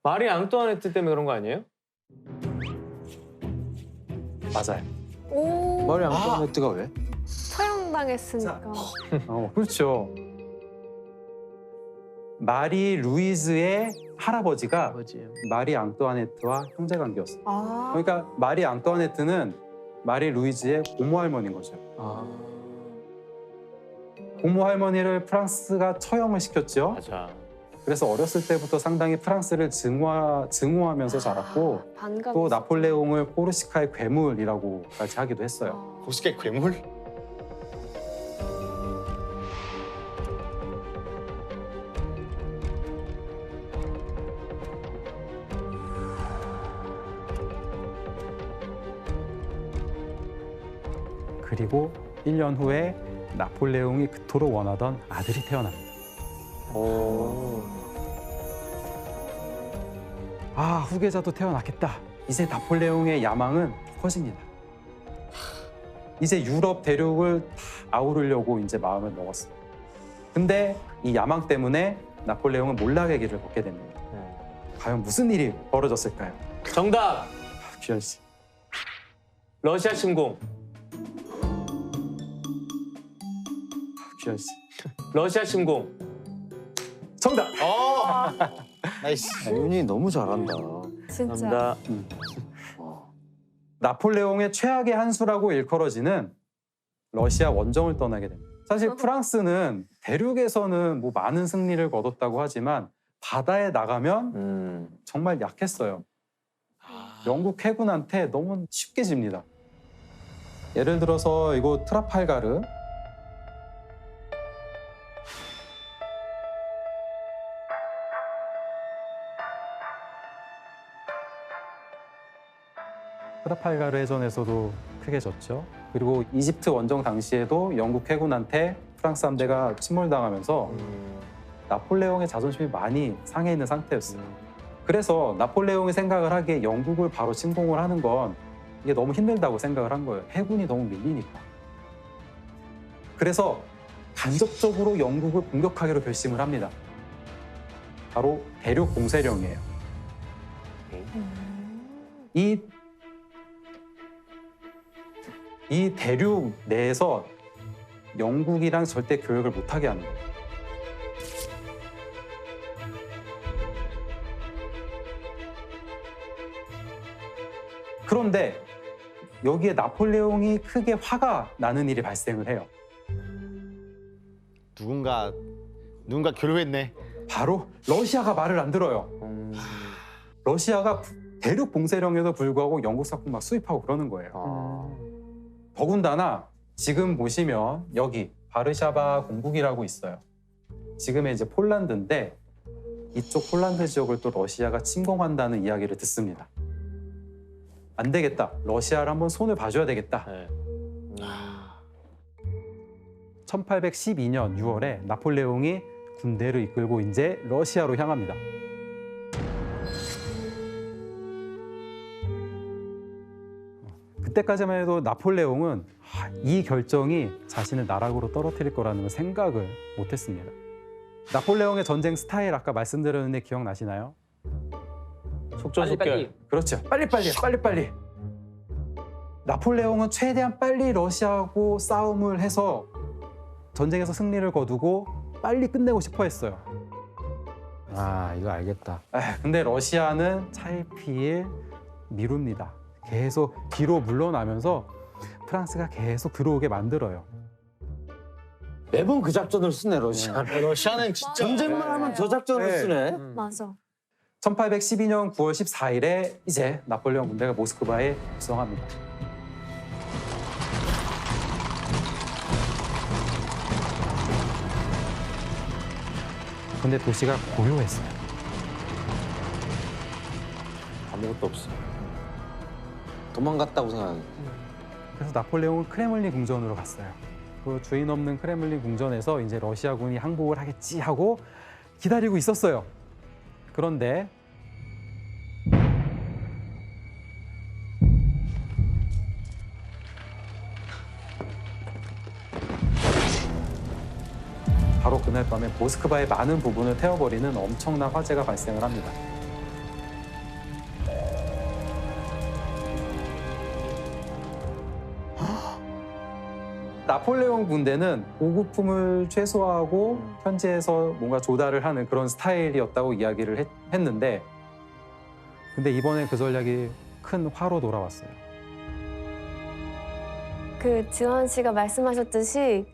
마리 앙뚜아네트 때문에 그런 거 아니에요? 맞아요. 오, 마리 앙뚜아네트가 왜? 처형당했으니까. 그렇죠. 마리 루이즈의 할아버지가 마리 앙뚜아네트와 형제 관계였어요. 아, 그러니까 마리 앙뚜아네트는 마리 루이즈의 고모 할머니인 거죠. 고모 할머니를 프랑스가 처형을 시켰죠. 맞아. 그래서 어렸을 때부터 상당히 프랑스를 증오하면서 자랐고 반갑. 또 나폴레옹을 코르시카의 괴물이라고까지 하기도 했어요. 코르시카의 괴물? 그리고 1년 후에 나폴레옹이 그토록 원하던 아들이 태어납니다. 아, 후계자도 태어났겠다. 이제 나폴레옹의 야망은 커집니다. 이제 유럽 대륙을 다 아우르려고 이제 마음을 먹었어요. 근데 이 야망 때문에 나폴레옹은 몰락의 길을 걷게 됩니다. 과연 무슨 일이 벌어졌을까요? 정답! 규현 씨. 러시아 침공. 규현 씨. 러시아 침공. 정답! 나이스. 윤이 너무 잘한다. 진짜. 감사합니다. 나폴레옹의 최악의 한 수라고 일컬어지는 러시아 원정을 떠나게 됩니다. 사실 프랑스는 대륙에서는 뭐 많은 승리를 거뒀다고 하지만 바다에 나가면 정말 약했어요. 영국 해군한테 너무 쉽게 집니다. 예를 들어서 이곳 트라팔가르, 트라팔가르 해전에서도 크게 졌죠. 그리고 이집트 원정 당시에도 영국 해군한테 프랑스 함대가 침몰당하면서 나폴레옹의 자존심이 많이 상해 있는 상태였어요. 그래서 나폴레옹이 생각을 하기에 영국을 바로 침공을 하는 건 이게 너무 힘들다고 생각을 한 거예요. 해군이 너무 밀리니까. 그래서 간접적으로 영국을 공격하기로 결심을 합니다. 바로 대륙 공세령이에요. 이 대륙 내에서 영국이랑 절대 교역을 못하게 하는 거예요. 그런데 여기에 나폴레옹이 크게 화가 나는 일이 발생을 해요. 누군가 결혼했네. 바로 러시아가 말을 안 들어요. 러시아가 대륙 봉쇄령에도 불구하고 영국 상품 막 수입하고 그러는 거예요. 더군다나 지금 보시면 여기 바르샤바 공국이라고 있어요. 지금의 이제 폴란드인데 이쪽 폴란드 지역을 또 러시아가 침공한다는 이야기를 듣습니다. 안 되겠다. 러시아를 한번 손을 봐줘야 되겠다. 1812년 6월에 나폴레옹이 군대를 이끌고 이제 러시아로 향합니다. 그때까지만 해도 나폴레옹은 이 결정이 자신을 나락으로 떨어뜨릴 거라는 걸 생각을 못했습니다. 나폴레옹의 전쟁 스타일 아까 말씀드렸는데 기억나시나요? 속전속결. 그렇죠. 빨리. 나폴레옹은 최대한 빨리 러시아하고 싸움을 해서 전쟁에서 승리를 거두고 빨리 끝내고 싶어 했어요. 아, 이거 알겠다. 근데 러시아는 차일피일 미룹니다. 계속 뒤로 물러나면서 프랑스가 계속 들어오게 만들어요. 매번 그 작전을 쓰네, 러시아는. 러시아는 진짜 전쟁만 하면 저 작전을 네. 쓰네. 맞아. 1812년 9월 14일에 이제 나폴레옹 군대가 모스크바에 입성합니다. 근데 도시가 고요했어요. 아무것도 없어. 도망갔다고 생각해. 그래서 나폴레옹은 크레물린 궁전으로 갔어요. 그 주인 없는 크레물린 궁전에서 이제 러시아군이 항복을 하겠지 하고 기다리고 있었어요. 그런데 바로 그날 밤에 모스크바의 많은 부분을 태워버리는 엄청난 화재가 발생을 합니다. 나폴레옹 군대는 보급품을 최소화하고 현지에서 뭔가 조달을 하는 그런 스타일이었다고 이야기를 했는데 근데 이번에 그 전략이 큰 화로 돌아왔어요. 그 지원 씨가 말씀하셨듯이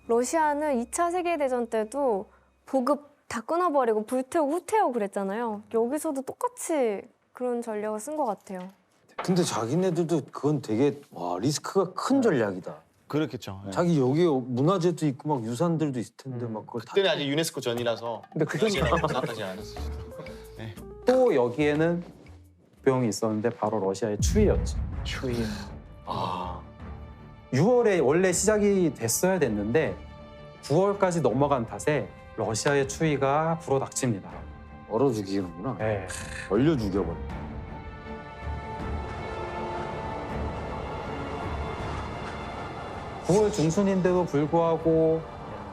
러시아는 2차 세계대전 때도 보급 다 끊어버리고 불태우고 후퇴하고 그랬잖아요. 여기서도 똑같이 그런 전략을 쓴 것 같아요. 근데 자기네들도 그건 되게 와 리스크가 큰 전략이다. 그렇겠죠. 예. 자기 여기 문화재도 있고 막 유산들도 있을 텐데 막 그걸 그때는 아직 유네스코 전이라서 근데 그건 생각하지 않았어요. 또 여기에는 병이 있었는데 바로 러시아의 추위였죠. 추위. 6월에 원래 시작이 됐어야 됐는데 9월까지 넘어간 탓에 러시아의 추위가 불어닥칩니다. 얼어 죽이는구나. 네. 얼려 죽여버려. (9월) 중순인데도 불구하고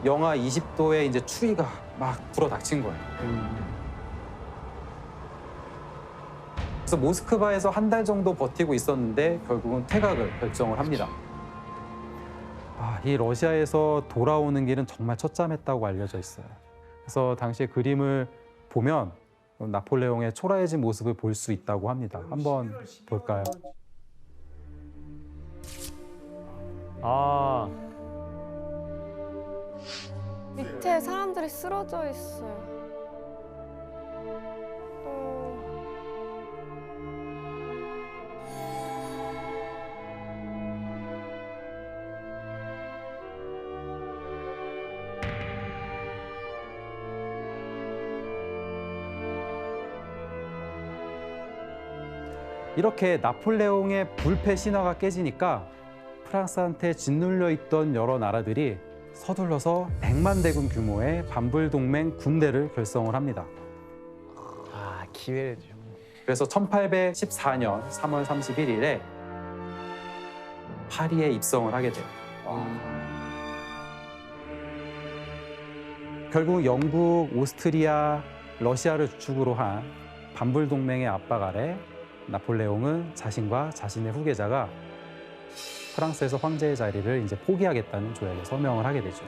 영하 20도의 이제 추위가 막 불어닥친 거예요. 그래서 모스크바에서 한 달 정도 버티고 있었는데 결국은 퇴각을 결정을 합니다. 이 러시아에서 돌아오는 길은 정말 처참했다고 알려져 있어요. 그래서 당시의 그림을 보면 나폴레옹의 초라해진 모습을 볼 수 있다고 합니다. 한번 볼까요? 밑에 사람들이 쓰러져 있어요. 이렇게 나폴레옹의 불패 신화가 깨지니까 프랑스한테 짓눌려 있던 여러 나라들이 서둘러서 100만 대군 규모의 반불동맹 군대를 결성을 합니다. 기회죠. 그래서 1814년 3월 31일에 파리에 입성을 하게 돼요. 결국 영국, 오스트리아, 러시아를 주축으로 한 반불동맹의 압박 아래 나폴레옹은 자신과 자신의 후계자가 프랑스에서 황제의 자리를 이제 포기하겠다는 조약에 서명을 하게 되죠.